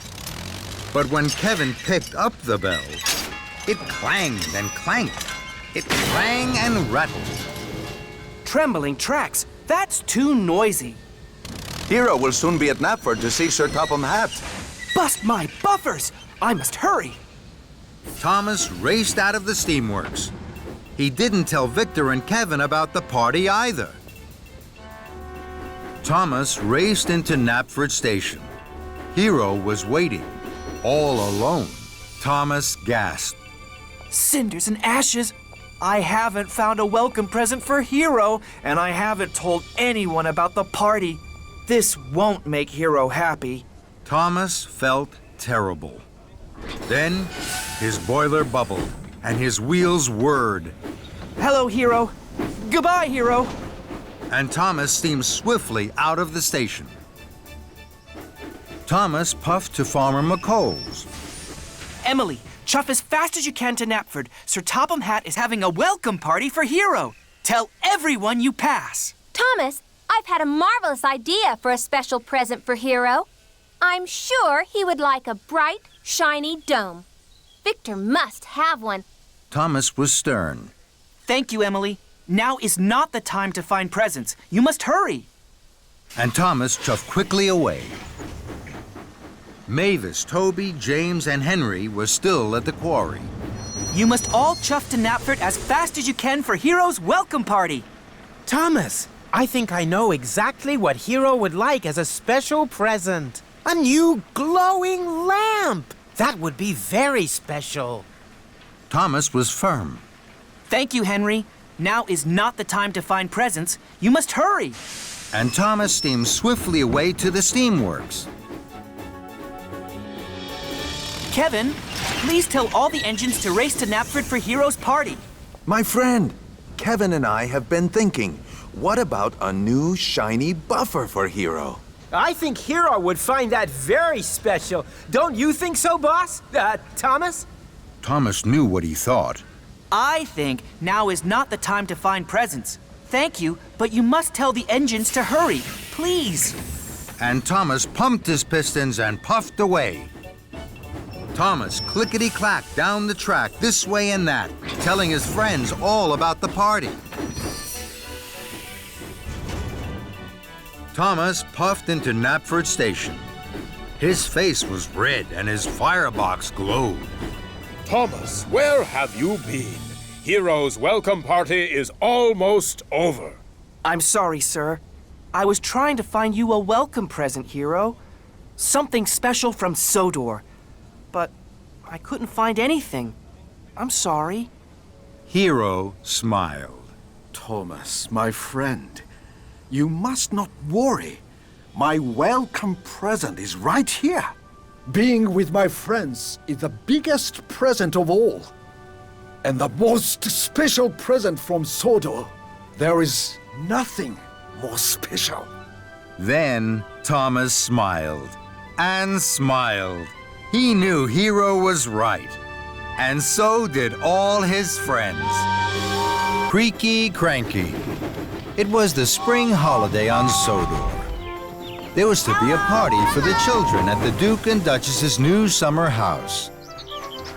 But when Kevin picked up the bell, it clanged and clanked. It rang and rattled. Trembling tracks. That's too noisy. Hero will soon be at Knapford to see Sir Topham Hatt. Bust my buffers! I must hurry. Thomas raced out of the steamworks. He didn't tell Victor and Kevin about the party either. Thomas raced into Knapford Station. Hero was waiting, all alone. Thomas gasped. Cinders and ashes. I haven't found a welcome present for Hero, and I haven't told anyone about the party. This won't make Hero happy. Thomas felt terrible. Then his boiler bubbled and his wheels whirred. Hello, Hero. Goodbye, Hero. And Thomas steamed swiftly out of the station. Thomas puffed to Farmer McCall's. Emily, chuff as fast as you can to Knapford. Sir Topham Hatt is having a welcome party for Hero. Tell everyone you pass. Thomas, I've had a marvelous idea for a special present for Hero. I'm sure he would like a bright, shiny dome. Victor must have one. Thomas was stern. Thank you, Emily. Now is not the time to find presents. You must hurry. And Thomas chuffed quickly away. Mavis, Toby, James, and Henry were still at the quarry. You must all chuff to Knapford as fast as you can for Hero's welcome party. Thomas, I think I know exactly what Hero would like as a special present. A new glowing lamp. That would be very special. Thomas was firm. Thank you, Henry. Now is not the time to find presents. You must hurry. And Thomas steamed swiftly away to the steamworks. Kevin, please tell all the engines to race to Knapford for Hero's party. My friend, Kevin and I have been thinking, what about a new shiny buffer for Hero? I think Hero would find that very special. Don't you think so, boss? Thomas? Thomas knew what he thought. I think now is not the time to find presents. Thank you, but you must tell the engines to hurry, please. And Thomas pumped his pistons and puffed away. Thomas clickety-clacked down the track this way and that, telling his friends all about the party. Thomas puffed into Knapford Station. His face was red and his firebox glowed. Thomas, where have you been? Hero's welcome party is almost over. I'm sorry, sir. I was trying to find you a welcome present, Hero. Something special from Sodor. But I couldn't find anything. I'm sorry. Hero smiled. Thomas, my friend, you must not worry. My welcome present is right here. Being with my friends is the biggest present of all. And the most special present from Sodor. There is nothing more special. Then Thomas smiled and smiled. He knew Hero was right. And so did all his friends. Creaky Cranky. It was the spring holiday on Sodor. There was to be a party for the children at the Duke and Duchess's new summer house.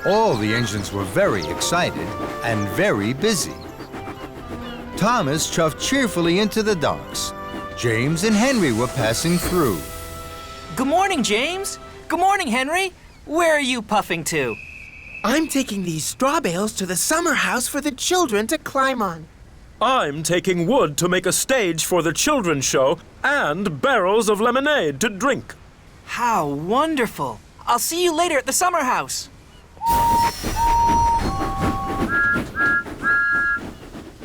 All the engines were very excited and very busy. Thomas chuffed cheerfully into the docks. James and Henry were passing through. Good morning, James. Good morning, Henry. Where are you puffing to? I'm taking these straw bales to the summer house for the children to climb on. I'm taking wood to make a stage for the children's show and barrels of lemonade to drink. How wonderful. I'll see you later at the summer house.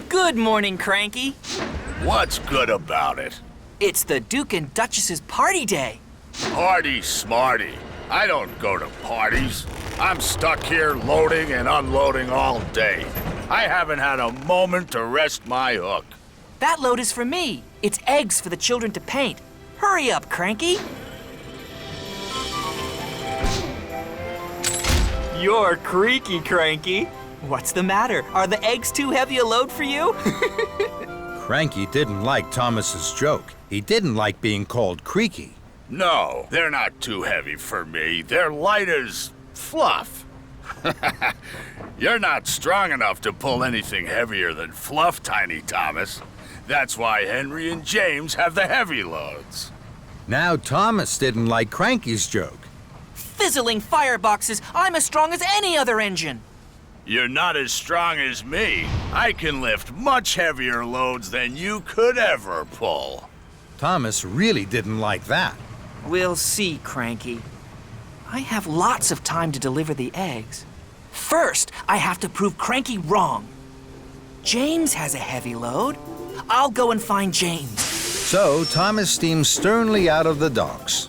Good morning, Cranky. What's good about it? It's the Duke and Duchess's party day. Party smarty. I don't go to parties. I'm stuck here loading and unloading all day. I haven't had a moment to rest my hook. That load is for me. It's eggs for the children to paint. Hurry up, Cranky. You're creaky, Cranky. What's the matter? Are the eggs too heavy a load for you? Cranky didn't like Thomas's joke. He didn't like being called creaky. No, they're not too heavy for me. They're light as fluff. You're not strong enough to pull anything heavier than fluff, Tiny Thomas. That's why Henry and James have the heavy loads. Now Thomas didn't like Cranky's joke. Fizzling fireboxes, I'm as strong as any other engine. You're not as strong as me. I can lift much heavier loads than you could ever pull. Thomas really didn't like that. We'll see, Cranky. I have lots of time to deliver the eggs. First, I have to prove Cranky wrong. James has a heavy load. I'll go and find James. So Thomas steamed sternly out of the docks.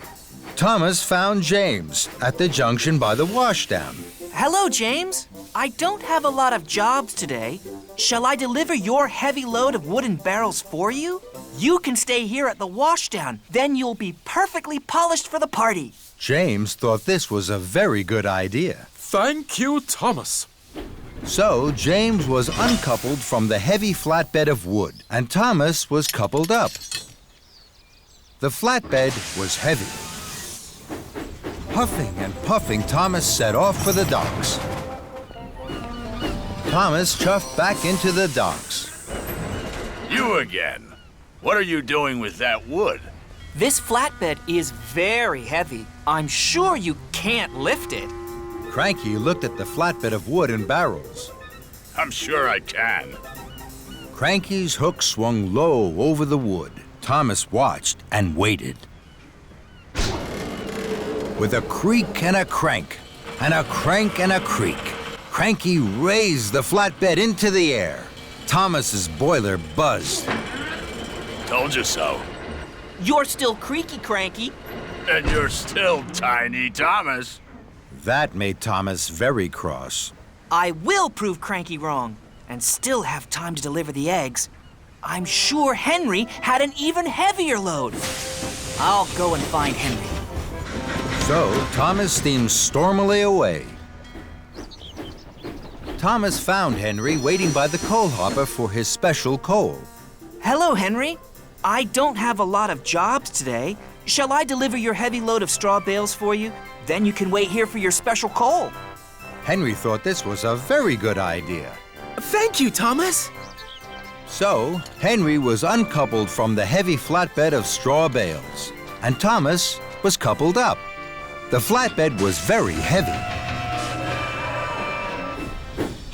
Thomas found James at the junction by the washdown. Hello, James. I don't have a lot of jobs today. Shall I deliver your heavy load of wooden barrels for you? You can stay here at the washdown. Then you'll be perfectly polished for the party. James thought this was a very good idea. Thank you, Thomas. So James was uncoupled from the heavy flatbed of wood, and Thomas was coupled up. The flatbed was heavy. Huffing and puffing, Thomas set off for the docks. Thomas chuffed back into the docks. You again. What are you doing with that wood? This flatbed is very heavy. I'm sure you can't lift it. Cranky looked at the flatbed of wood and barrels. I'm sure I can. Cranky's hook swung low over the wood. Thomas watched and waited. With a creak and a crank, and a crank and a creak, Cranky raised the flatbed into the air. Thomas's boiler buzzed. Told you so. You're still Creaky Cranky. And you're still Tiny Thomas. That made Thomas very cross. I will prove Cranky wrong and still have time to deliver the eggs. I'm sure Henry had an even heavier load. I'll go and find Henry. So Thomas steamed stormily away. Thomas found Henry waiting by the coal hopper for his special coal. Hello, Henry. I don't have a lot of jobs today. Shall I deliver your heavy load of straw bales for you? Then you can wait here for your special coal. Henry thought this was a very good idea. Thank you, Thomas. So, Henry was uncoupled from the heavy flatbed of straw bales, and Thomas was coupled up. The flatbed was very heavy.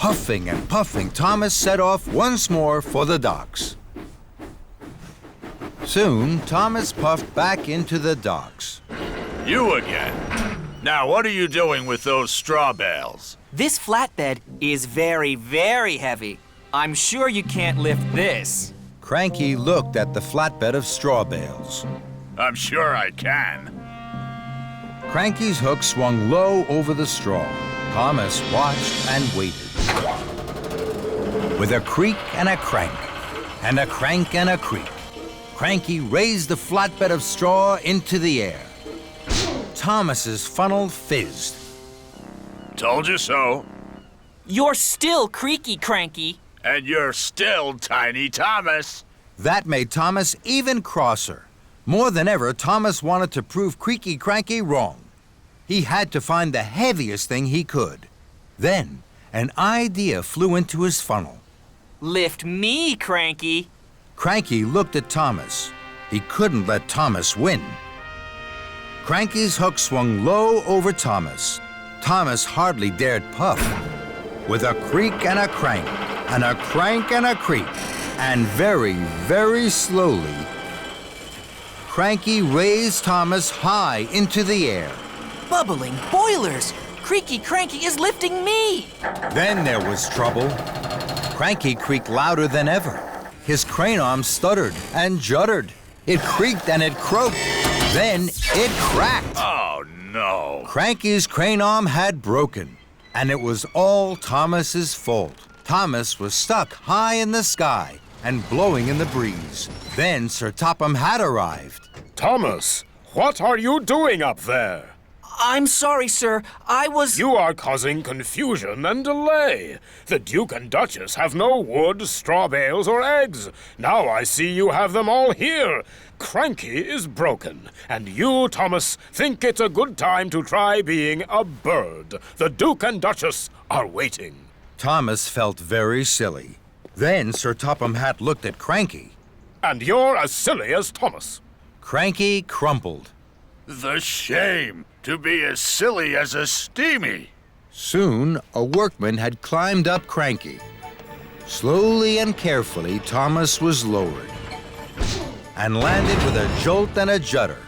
Huffing and puffing, Thomas set off once more for the docks. Soon, Thomas puffed back into the docks. You again. Now, what are you doing with those straw bales? This flatbed is very, very heavy. I'm sure you can't lift this. Cranky looked at the flatbed of straw bales. I'm sure I can. Cranky's hook swung low over the straw. Thomas watched and waited. With a creak and a crank, and a crank and a creak, Cranky raised the flatbed of straw into the air. Thomas's funnel fizzed. Told you so. You're still Creaky Cranky. And you're still Tiny Thomas. That made Thomas even crosser. More than ever, Thomas wanted to prove Creaky Cranky wrong. He had to find the heaviest thing he could. Then, an idea flew into his funnel. Lift me, Cranky. Cranky looked at Thomas. He couldn't let Thomas win. Cranky's hook swung low over Thomas. Thomas hardly dared puff. With a creak and a crank, and a crank and a creak, and very, very slowly, Cranky raised Thomas high into the air. Bubbling boilers! Creaky Cranky is lifting me! Then there was trouble. Cranky creaked louder than ever. His crane arm stuttered and juddered. It creaked and it croaked. Then it cracked. Oh, no. Cranky's crane arm had broken, and it was all Thomas's fault. Thomas was stuck high in the sky and blowing in the breeze. Then Sir Topham had arrived. Thomas, what are you doing up there? I'm sorry, sir. I was... You are causing confusion and delay. The Duke and Duchess have no wood, straw bales, or eggs. Now I see you have them all here. Cranky is broken, and you, Thomas, think it's a good time to try being a bird. The Duke and Duchess are waiting. Thomas felt very silly. Then Sir Topham Hatt looked at Cranky. And you're as silly as Thomas. Cranky crumpled. The shame to be as silly as a Steamy. Soon, a workman had climbed up Cranky. Slowly and carefully, Thomas was lowered and landed with a jolt and a judder,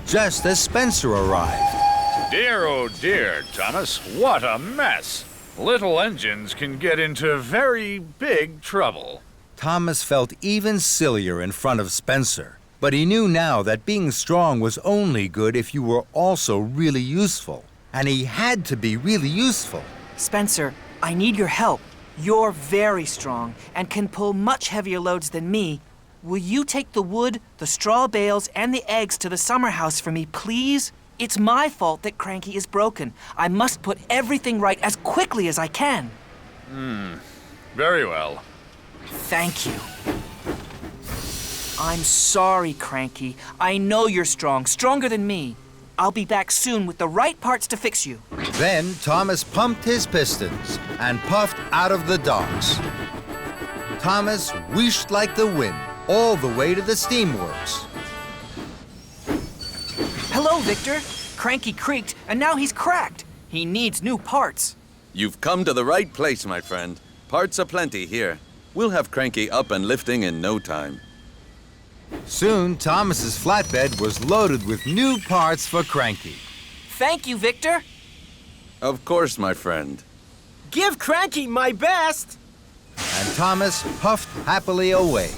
just as Spencer arrived. Dear, oh dear, Thomas, what a mess. Little engines can get into very big trouble. Thomas felt even sillier in front of Spencer, but he knew now that being strong was only good if you were also really useful. And he had to be really useful. Spencer, I need your help. You're very strong and can pull much heavier loads than me. Will you take the wood, the straw bales, and the eggs to the summer house for me, please? It's my fault that Cranky is broken. I must put everything right as quickly as I can. Very well. Thank you. I'm sorry, Cranky. I know you're strong, stronger than me. I'll be back soon with the right parts to fix you. Then Thomas pumped his pistons and puffed out of the docks. Thomas whooshed like the wind all the way to the steamworks. Hello, Victor. Cranky creaked, and now he's cracked. He needs new parts. You've come to the right place, my friend. Parts aplenty here. We'll have Cranky up and lifting in no time. Soon, Thomas's flatbed was loaded with new parts for Cranky. Thank you, Victor. Of course, my friend. Give Cranky my best. And Thomas puffed happily away.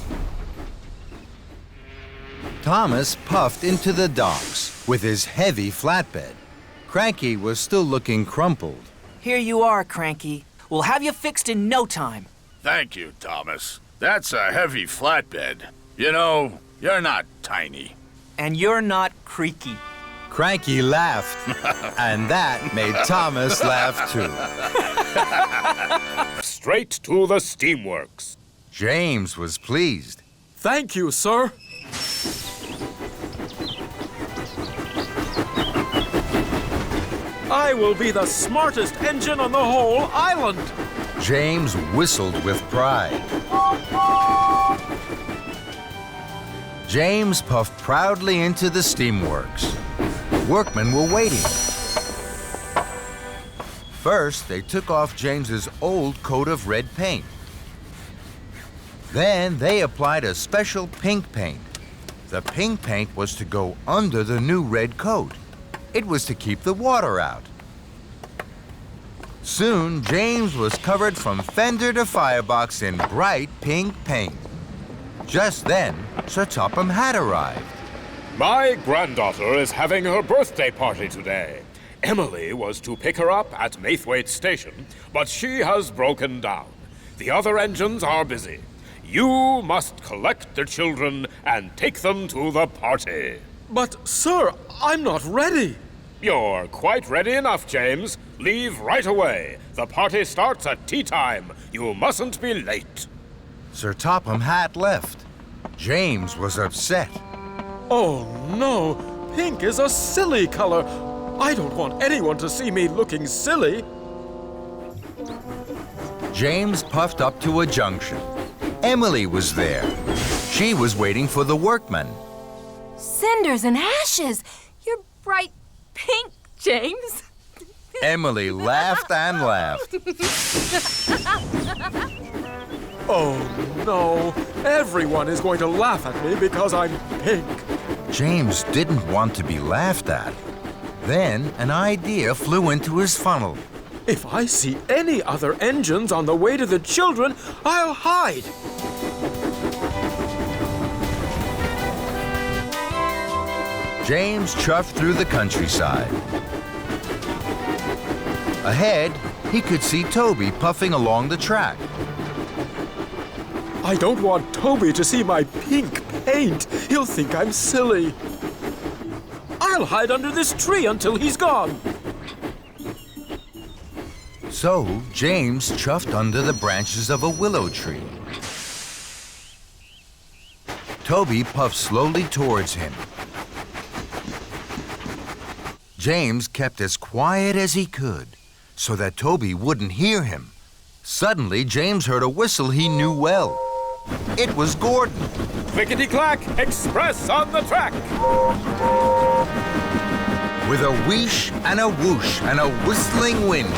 Thomas puffed into the docks with his heavy flatbed. Cranky was still looking crumpled. Here you are, Cranky. We'll have you fixed in no time. Thank you, Thomas. That's a heavy flatbed. You know, you're not tiny. And you're not creaky. Cranky laughed, and that made Thomas laugh too. Straight to the steamworks. James was pleased. Thank you, sir. I will be the smartest engine on the whole island. James whistled with pride. James puffed proudly into the steamworks. Workmen were waiting. First, they took off James's old coat of red paint. Then they applied a special pink paint. The pink paint was to go under the new red coat. It was to keep the water out. Soon, James was covered from fender to firebox in bright pink paint. Just then, Sir Topham had arrived. My granddaughter is having her birthday party today. Emily was to pick her up at Maithwaite Station, but she has broken down. The other engines are busy. You must collect the children and take them to the party. But, sir, I'm not ready. You're quite ready enough, James. Leave right away. The party starts at tea time. You mustn't be late. Sir Topham Hatt left. James was upset. Oh, no. Pink is a silly color. I don't want anyone to see me looking silly. James puffed up to a junction. Emily was there. She was waiting for the workmen. Cinders and ashes. You're bright pink, James. Emily laughed and laughed. Oh, no. Everyone is going to laugh at me because I'm pink. James didn't want to be laughed at. Then an idea flew into his funnel. If I see any other engines on the way to the children, I'll hide. James chuffed through the countryside. Ahead, he could see Toby puffing along the track. I don't want Toby to see my pink paint. He'll think I'm silly. I'll hide under this tree until he's gone. So, James chuffed under the branches of a willow tree. Toby puffed slowly towards him. James kept as quiet as he could, so that Toby wouldn't hear him. Suddenly, James heard a whistle he knew well. It was Gordon. Clickety-clack, express on the track! With a wheesh and a whoosh and a whistling wind,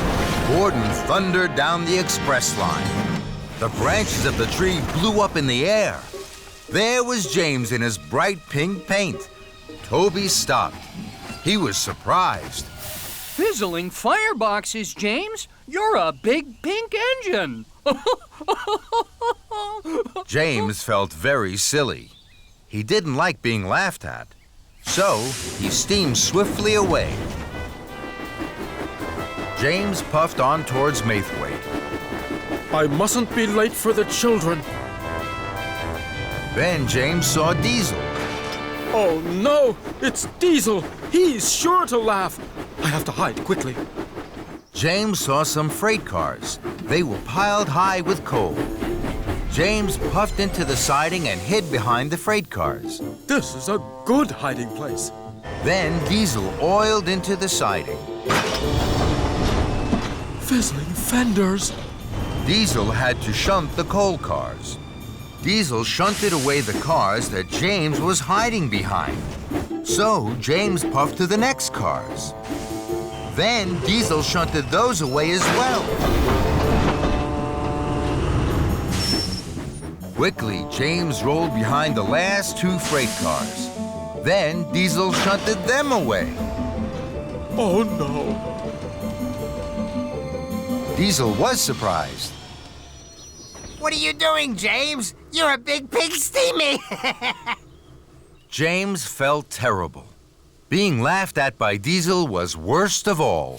Gordon thundered down the express line. The branches of the tree blew up in the air. There was James in his bright pink paint. Toby stopped. He was surprised. Fizzling fireboxes, James. You're a big pink engine. James felt very silly. He didn't like being laughed at. So, he steamed swiftly away. James puffed on towards Maithwaite. I mustn't be late for the children. Then James saw Diesel. Oh, no! It's Diesel! He's sure to laugh! I have to hide quickly. James saw some freight cars. They were piled high with coal. James puffed into the siding and hid behind the freight cars. This is a good hiding place. Then Diesel oiled into the siding. Fizzling fenders. Diesel had to shunt the coal cars. Diesel shunted away the cars that James was hiding behind. So James puffed to the next cars. Then Diesel shunted those away as well. Quickly, James rolled behind the last two freight cars. Then Diesel shunted them away. Oh no. Diesel was surprised. What are you doing, James? You're a big pig, Steamy! James felt terrible. Being laughed at by Diesel was worst of all.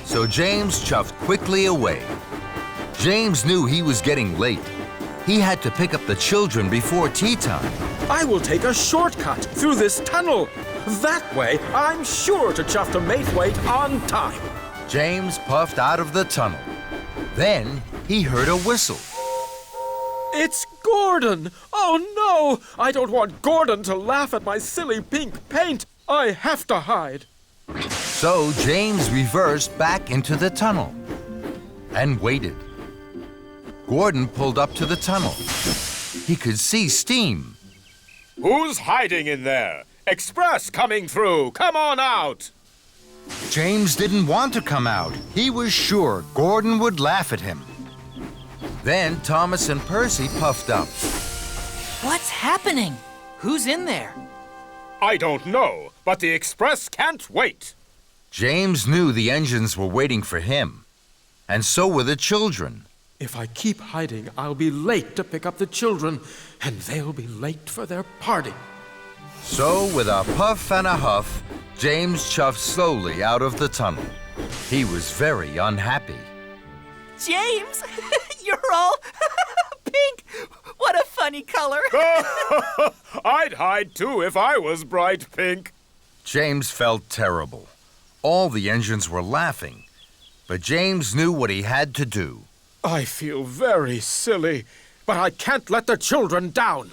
So James chuffed quickly away. James knew he was getting late. He had to pick up the children before tea time. I will take a shortcut through this tunnel. That way, I'm sure to chuff to Maithwaite on time. James puffed out of the tunnel. Then he heard a whistle. It's Gordon! Oh no! I don't want Gordon to laugh at my silly pink paint. I have to hide. So James reversed back into the tunnel and waited. Gordon pulled up to the tunnel. He could see steam. Who's hiding in there? Express coming through. Come on out. James didn't want to come out. He was sure Gordon would laugh at him. Then Thomas and Percy puffed up. What's happening? Who's in there? I don't know, but the express can't wait. James knew the engines were waiting for him, and so were the children. If I keep hiding, I'll be late to pick up the children, and they'll be late for their party. So, with a puff and a huff, James chuffed slowly out of the tunnel. He was very unhappy. James, you're all pink. What a funny color. I'd hide too if I was bright pink. James felt terrible. All the engines were laughing, but James knew what he had to do. I feel very silly, but I can't let the children down.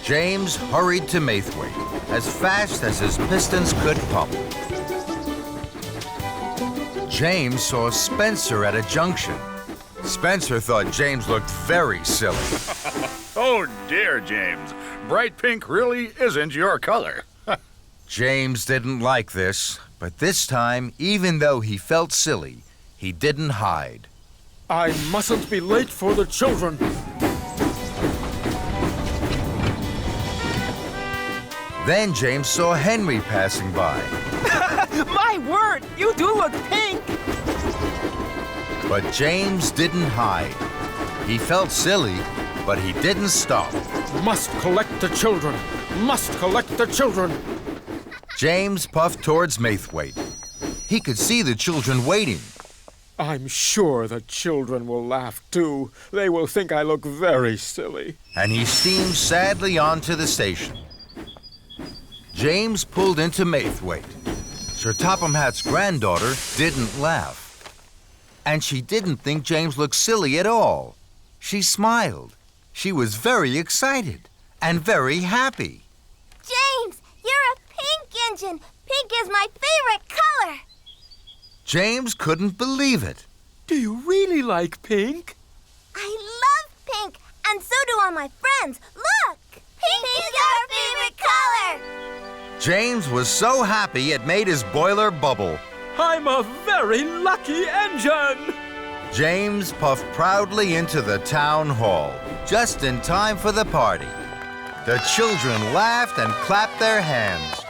James hurried to Maithwaite as fast as his pistons could pump. James saw Spencer at a junction. Spencer thought James looked very silly. Oh dear, James. Bright pink really isn't your color. James didn't like this, but this time, even though he felt silly, he didn't hide. I mustn't be late for the children. Then James saw Henry passing by. My word, you do look pink! But James didn't hide. He felt silly, but he didn't stop. Must collect the children. Must collect the children. James puffed towards Maithwaite. He could see the children waiting. I'm sure the children will laugh too. They will think I look very silly. And he steamed sadly on to the station. James pulled into Maithwaite. Sir Topham Hatt's granddaughter didn't laugh. And she didn't think James looked silly at all. She smiled. She was very excited and very happy. James, you're a pink engine. Pink is my favorite color. James couldn't believe it. Do you really like pink? I love pink, and so do all my friends. Look! Pink is our favorite color! James was so happy it made his boiler bubble. I'm a very lucky engine! James puffed proudly into the town hall, just in time for the party. The children laughed and clapped their hands.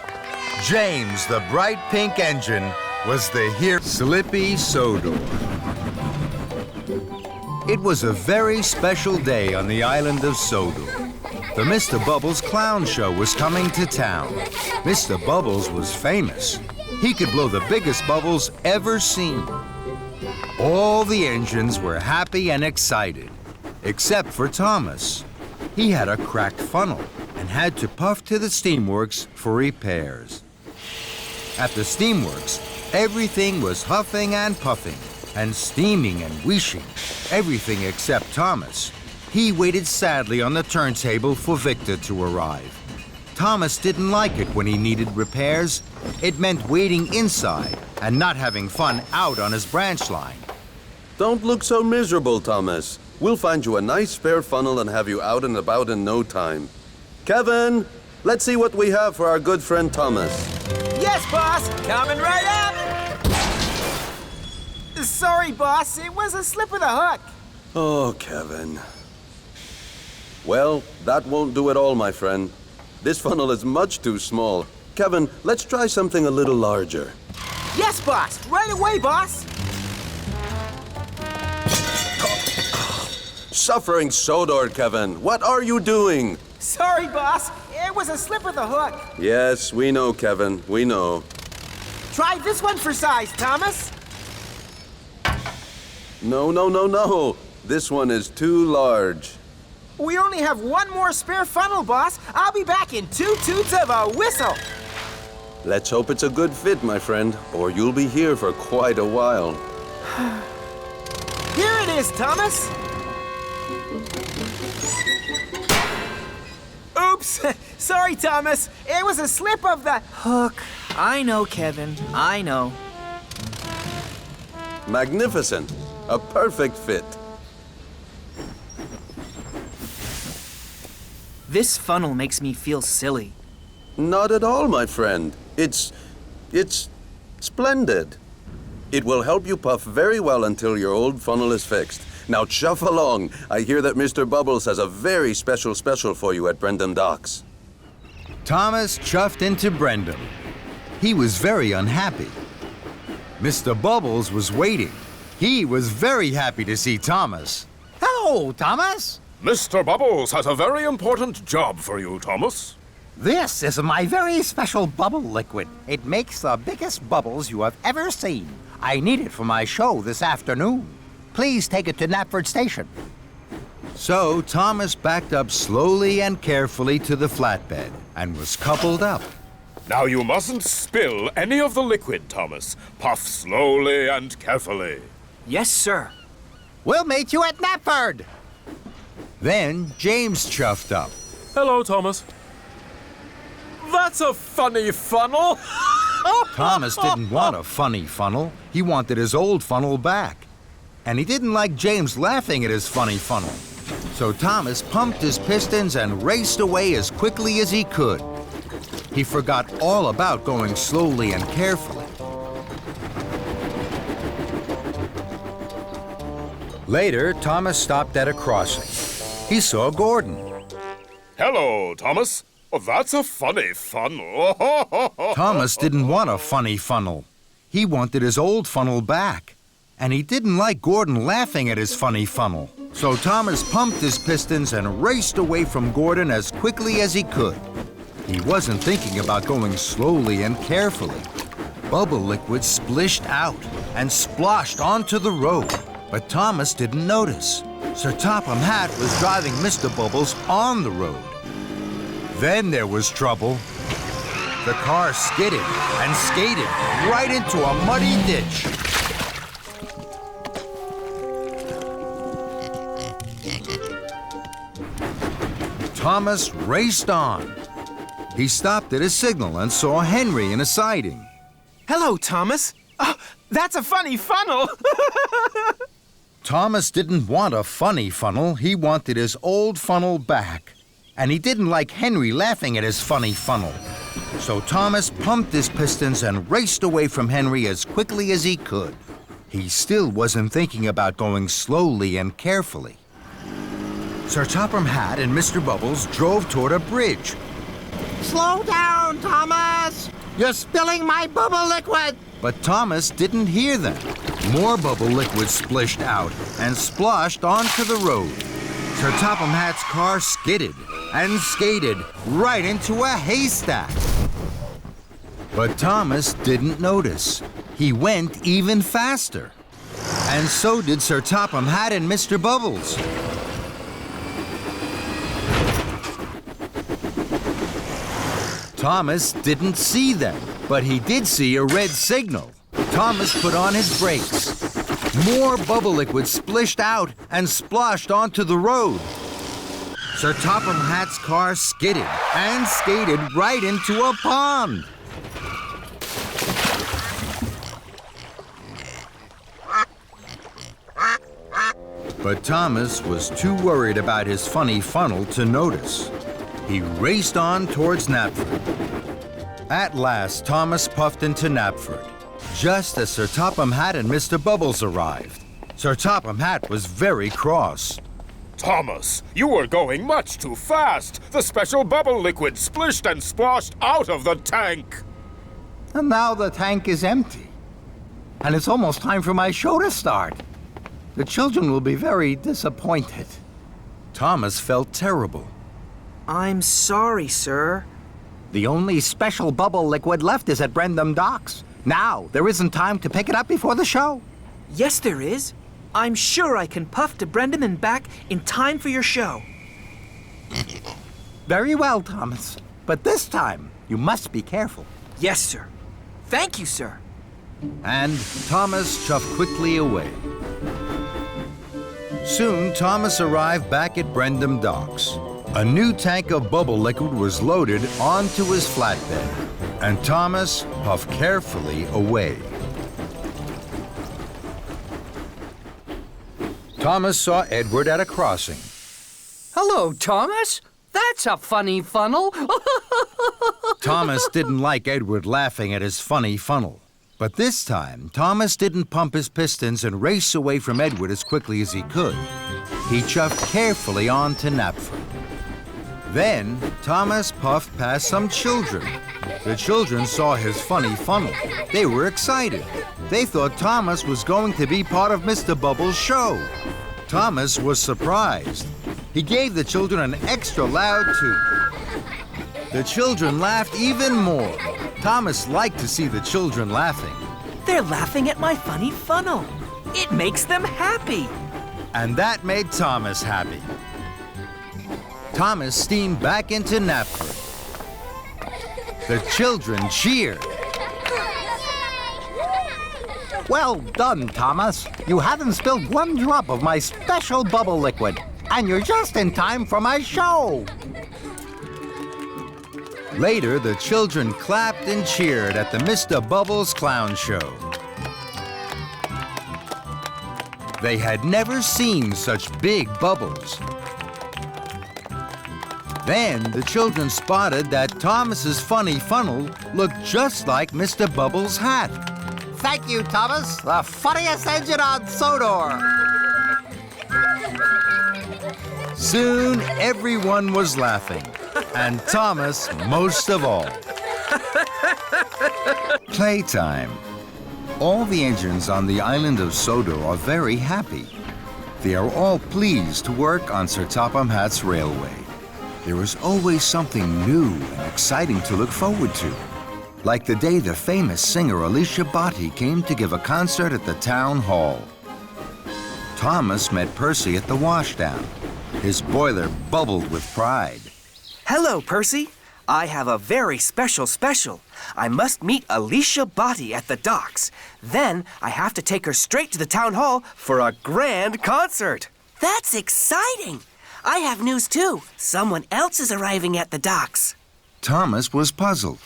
James, the bright pink engine, was the hero. Slippy Sodor. It was a very special day on the island of Sodor. The Mr. Bubbles clown show was coming to town. Mr. Bubbles was famous. He could blow the biggest bubbles ever seen. All the engines were happy and excited, except for Thomas. He had a cracked funnel and had to puff to the steamworks for repairs. At the steamworks, everything was huffing and puffing and steaming and wheeshing, everything except Thomas. He waited sadly on the turntable for Victor to arrive. Thomas didn't like it when he needed repairs. It meant waiting inside and not having fun out on his branch line. Don't look so miserable, Thomas. We'll find you a nice spare funnel and have you out and about in no time. Kevin, let's see what we have for our good friend Thomas. Yes, boss! Coming right up! Sorry, boss. It was a slip of the hook. Oh, Kevin. Well, that won't do at all, my friend. This funnel is much too small. Kevin, let's try something a little larger. Yes, boss! Right away, boss! Suffering Sodor, Kevin. What are you doing? Sorry, boss. It was a slip of the hook. Yes, we know, Kevin. We know. Try this one for size, Thomas. No, no, no, no. This one is too large. We only have one more spare funnel, boss. I'll be back in 2 toots of a whistle. Let's hope it's a good fit, my friend, or you'll be here for quite a while. Here it is, Thomas. Oops! Sorry, Thomas. It was a slip of the Hook. I know, Kevin. I know. Magnificent. A perfect fit. This funnel makes me feel silly. Not at all, my friend. It's splendid. It will help you puff very well until your old funnel is fixed. Now chuff along. I hear that Mr. Bubbles has a very special for you at Brendam Docks. Thomas chuffed into Brendam. He was very unhappy. Mr. Bubbles was waiting. He was very happy to see Thomas. Hello, Thomas. Mr. Bubbles has a very important job for you, Thomas. This is my very special bubble liquid. It makes the biggest bubbles you have ever seen. I need it for my show this afternoon. Please take it to Knapford Station. So Thomas backed up slowly and carefully to the flatbed and was coupled up. Now you mustn't spill any of the liquid, Thomas. Puff slowly and carefully. Yes, sir. We'll meet you at Knapford. Then James chuffed up. Hello, Thomas. That's a funny funnel. Thomas didn't want a funny funnel. He wanted his old funnel back. And he didn't like James laughing at his funny funnel. So Thomas pumped his pistons and raced away as quickly as he could. He forgot all about going slowly and carefully. Later, Thomas stopped at a crossing. He saw Gordon. Hello, Thomas. Oh, that's a funny funnel. Thomas didn't want a funny funnel. He wanted his old funnel back. And he didn't like Gordon laughing at his funny funnel. So Thomas pumped his pistons and raced away from Gordon as quickly as he could. He wasn't thinking about going slowly and carefully. Bubble liquid splished out and sploshed onto the road. But Thomas didn't notice. Sir Topham Hatt was driving Mr. Bubbles on the road. Then there was trouble. The car skidded and skated right into a muddy ditch. Thomas raced on. He stopped at a signal and saw Henry in a siding. Hello, Thomas. Oh, that's a funny funnel. Thomas didn't want a funny funnel. He wanted his old funnel back. And he didn't like Henry laughing at his funny funnel. So Thomas pumped his pistons and raced away from Henry as quickly as he could. He still wasn't thinking about going slowly and carefully. Sir Topham Hatt and Mr. Bubbles drove toward a bridge. Slow down, Thomas! You're spilling my bubble liquid! But Thomas didn't hear them. More bubble liquid splished out and splashed onto the road. Sir Topham Hatt's car skidded and skated right into a haystack. But Thomas didn't notice. He went even faster. And so did Sir Topham Hatt and Mr. Bubbles. Thomas didn't see them, but he did see a red signal. Thomas put on his brakes. More bubble liquid splished out and splashed onto the road. Sir Topham Hatt's car skidded and skated right into a pond. But Thomas was too worried about his funny funnel to notice. He raced on towards Knapford. At last, Thomas puffed into Knapford, just as Sir Topham Hatt and Mr. Bubbles arrived. Sir Topham Hatt was very cross. Thomas, you were going much too fast. The special bubble liquid splished and splashed out of the tank. And now the tank is empty. And it's almost time for my show to start. The children will be very disappointed. Thomas felt terrible. I'm sorry, sir. The only special bubble liquid left is at Brendam Docks. Now, there isn't time to pick it up before the show. Yes, there is. I'm sure I can puff to Brendam and back in time for your show. Very well, Thomas. But this time, you must be careful. Yes, sir. Thank you, sir. And Thomas chuffed quickly away. Soon, Thomas arrived back at Brendam Docks. A new tank of bubble liquid was loaded onto his flatbed, and Thomas puffed carefully away. Thomas saw Edward at a crossing. Hello, Thomas. That's a funny funnel. Thomas didn't like Edward laughing at his funny funnel. But this time, Thomas didn't pump his pistons and race away from Edward as quickly as he could. He chuffed carefully on to Knapford. Then, Thomas puffed past some children. The children saw his funny funnel. They were excited. They thought Thomas was going to be part of Mr. Bubble's show. Thomas was surprised. He gave the children an extra loud toot. The children laughed even more. Thomas liked to see the children laughing. They're laughing at my funny funnel. It makes them happy. And that made Thomas happy. Thomas steamed back into Knapford. The children cheered. Well done, Thomas. You haven't spilled one drop of my special bubble liquid. And you're just in time for my show. Later, the children clapped and cheered at the Mr. Bubbles Clown Show. They had never seen such big bubbles. Then the children spotted that Thomas's funny funnel looked just like Mr. Bubbles' hat. Thank you, Thomas. The funniest engine on Sodor. Soon, everyone was laughing, and Thomas most of all. Playtime. All the engines on the island of Sodor are very happy. They are all pleased to work on Sir Topham Hatt's railway. There is always something new and exciting to look forward to. Like the day the famous singer Alicia Botti came to give a concert at the town hall. Thomas met Percy at the washdown. His boiler bubbled with pride. Hello, Percy. I have a very special. I must meet Alicia Botti at the docks. Then I have to take her straight to the town hall for a grand concert. That's exciting. I have news too. Someone else is arriving at the docks. Thomas was puzzled.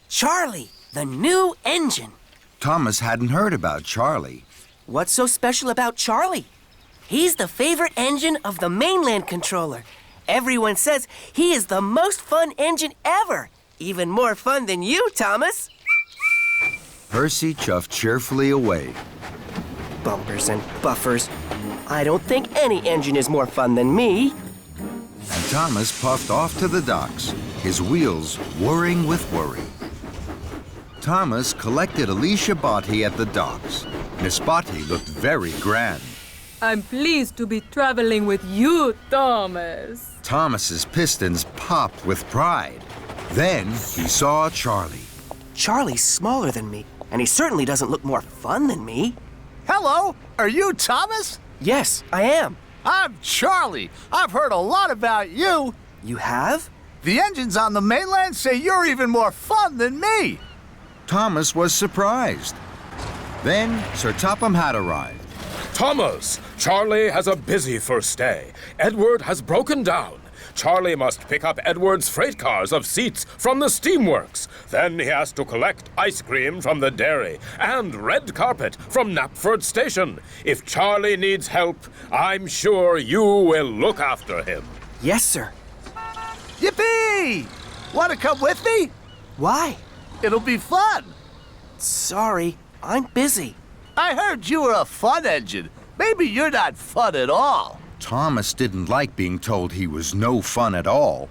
Charlie, the new engine. Thomas hadn't heard about Charlie. What's so special about Charlie? He's the favorite engine of the mainland controller. Everyone says he is the most fun engine ever. Even more fun than you, Thomas. Percy chuffed cheerfully away. Bumpers and buffers. I don't think any engine is more fun than me. And Thomas puffed off to the docks, his wheels whirring with worry. Thomas collected Alicia Botti at the docks. Miss Botti looked very grand. I'm pleased to be traveling with you, Thomas. Thomas's pistons popped with pride. Then he saw Charlie. Charlie's smaller than me, and he certainly doesn't look more fun than me. Hello, are you Thomas? Yes, I am. I'm Charlie. I've heard a lot about you. You have? The engines on the mainland say you're even more fun than me. Thomas was surprised. Then Sir Topham Hatt arrived. Thomas, Charlie has a busy first day. Edward has broken down. Charlie must pick up Edward's freight cars of seats from the steamworks. Then he has to collect ice cream from the dairy and red carpet from Knapford Station. If Charlie needs help, I'm sure you will look after him. Yes, sir. Yippee! Want to come with me? Why? It'll be fun. Sorry, I'm busy. I heard you were a fun engine. Maybe you're not fun at all. Thomas didn't like being told he was no fun at all.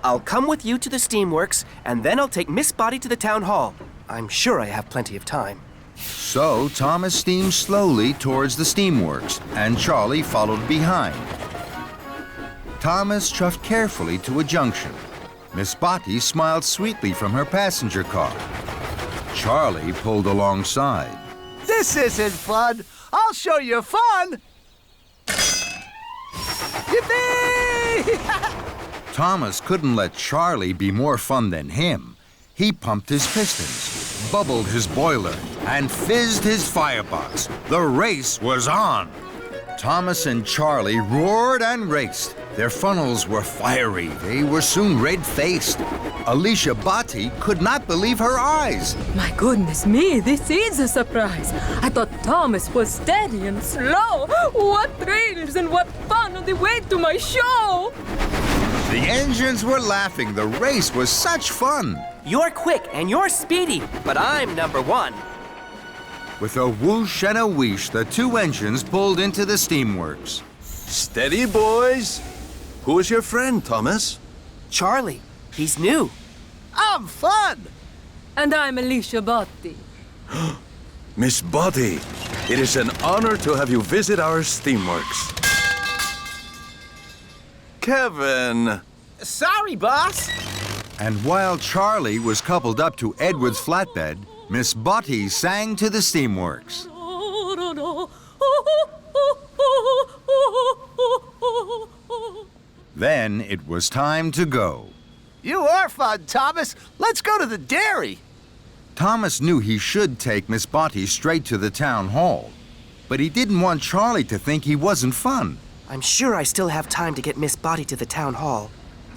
I'll come with you to the steamworks, and then I'll take Miss Body to the town hall. I'm sure I have plenty of time. So Thomas steamed slowly towards the steamworks, and Charlie followed behind. Thomas chuffed carefully to a junction. Miss Botty smiled sweetly from her passenger car. Charlie pulled alongside. This isn't fun. I'll show you fun. Yippee! Thomas couldn't let Charlie be more fun than him. He pumped his pistons, bubbled his boiler, and fizzed his firebox. The race was on. Thomas and Charlie roared and raced. Their funnels were fiery. They were soon red-faced. Alicia Botty could not believe her eyes. My goodness me, this is a surprise. I thought Thomas was steady and slow. What thrills and what fun on the way to my show! The engines were laughing. The race was such fun. You're quick and you're speedy, but I'm number one. With a whoosh and a wheesh, the two engines pulled into the steamworks. Steady, boys. Who is your friend, Thomas? Charlie. He's new. I'm fun. And I'm Alicia Botti. Miss Botty, it is an honor to have you visit our steamworks. Kevin. Sorry, boss. And while Charlie was coupled up to Edward's flatbed, Miss Botty sang to the steamworks. Then it was time to go. You are fun, Thomas. Let's go to the dairy. Thomas knew he should take Miss Botty straight to the town hall, but he didn't want Charlie to think he wasn't fun. I'm sure I still have time to get Miss Botty to the town hall.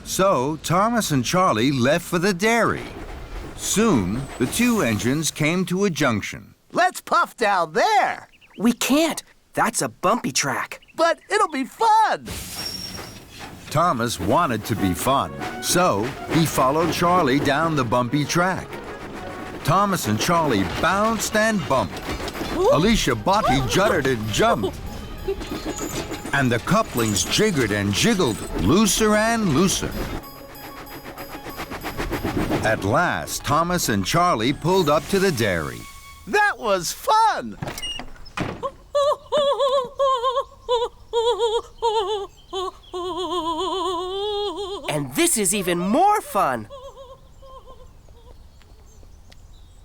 So Thomas and Charlie left for the dairy. Soon, the two engines came to a junction. Let's puff down there. We can't. That's a bumpy track. But it'll be fun. Thomas wanted to be fun, so he followed Charlie down the bumpy track. Thomas and Charlie bounced and bumped. Alicia Botty juddered and jumped. And the couplings jiggered and jiggled, looser and looser. At last, Thomas and Charlie pulled up to the dairy. That was fun. And this is even more fun.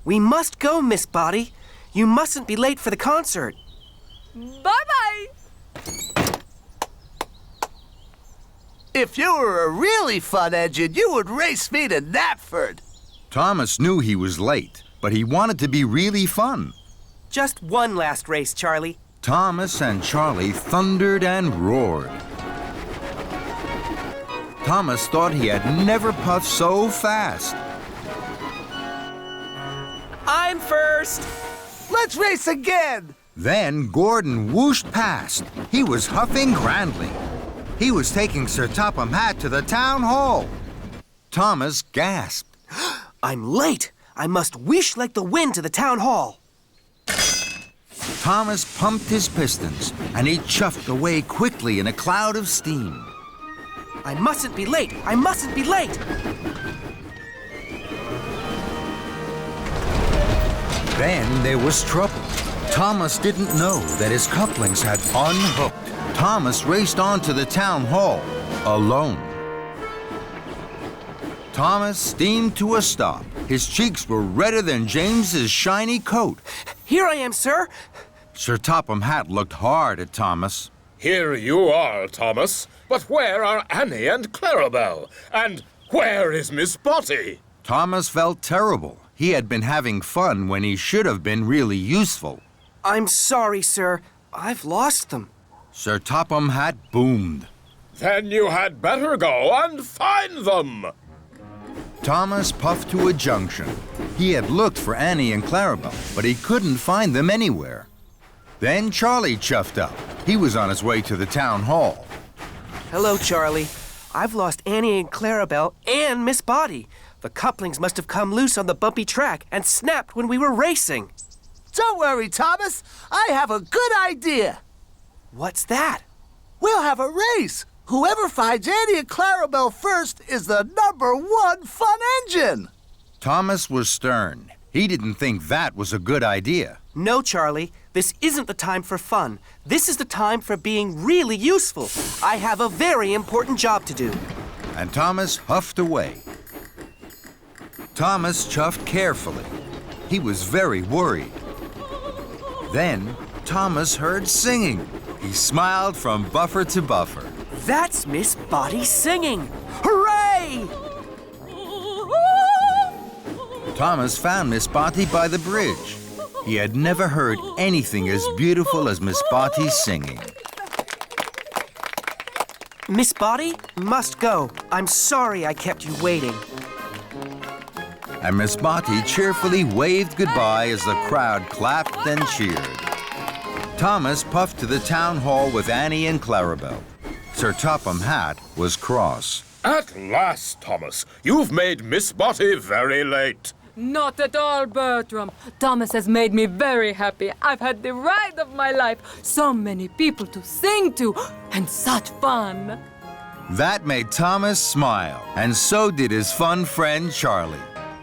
We must go, Miss Botty. You mustn't be late for the concert. Bye-bye. If you were a really fun engine, you would race me to Knapford. Thomas knew he was late, but he wanted to be really fun. Just one last race, Charlie. Thomas and Charlie thundered and roared. Thomas thought he had never puffed so fast. I'm first. Let's race again. Then Gordon whooshed past. He was huffing grandly. He was taking Sir Topham Hatt to the town hall. Thomas gasped. I'm late. I must whoosh like the wind to the town hall. Thomas pumped his pistons, and he chuffed away quickly in a cloud of steam. I mustn't be late. I mustn't be late. Then there was trouble. Thomas didn't know that his couplings had unhooked. Thomas raced on to the town hall, alone. Thomas steamed to a stop. His cheeks were redder than James's shiny coat. Here I am, sir. Sir Topham Hatt looked hard at Thomas. Here you are, Thomas. But where are Annie and Clarabelle? And where is Miss Botty? Thomas felt terrible. He had been having fun when he should have been really useful. I'm sorry, sir. I've lost them. Sir Topham Hatt boomed. Then you had better go and find them. Thomas puffed to a junction. He had looked for Annie and Clarabelle, but he couldn't find them anywhere. Then Charlie chuffed up. He was on his way to the town hall. Hello, Charlie. I've lost Annie and Clarabelle and Miss Body. The couplings must have come loose on the bumpy track and snapped when we were racing. Don't worry, Thomas. I have a good idea. What's that? We'll have a race. Whoever finds Annie and Clarabelle first is the #1 fun engine. Thomas was stern. He didn't think that was a good idea. No, Charlie. This isn't the time for fun. This is the time for being really useful. I have a very important job to do. And Thomas huffed away. Thomas chuffed carefully. He was very worried. Then Thomas heard singing. He smiled from buffer to buffer. That's Miss Body singing! Hooray! Thomas found Miss Body by the bridge. He had never heard anything as beautiful as Miss Body singing. Miss Body must go. I'm sorry I kept you waiting. And Miss Body cheerfully waved goodbye as the crowd clapped and cheered. Thomas puffed to the town hall with Annie and Clarabelle. Sir Topham Hatt was cross. At last, Thomas. You've made Miss Body very late. Not at all, Bertram. Thomas has made me very happy. I've had the ride of my life. So many people to sing to, and such fun. That made Thomas smile, and so did his fun friend Charlie.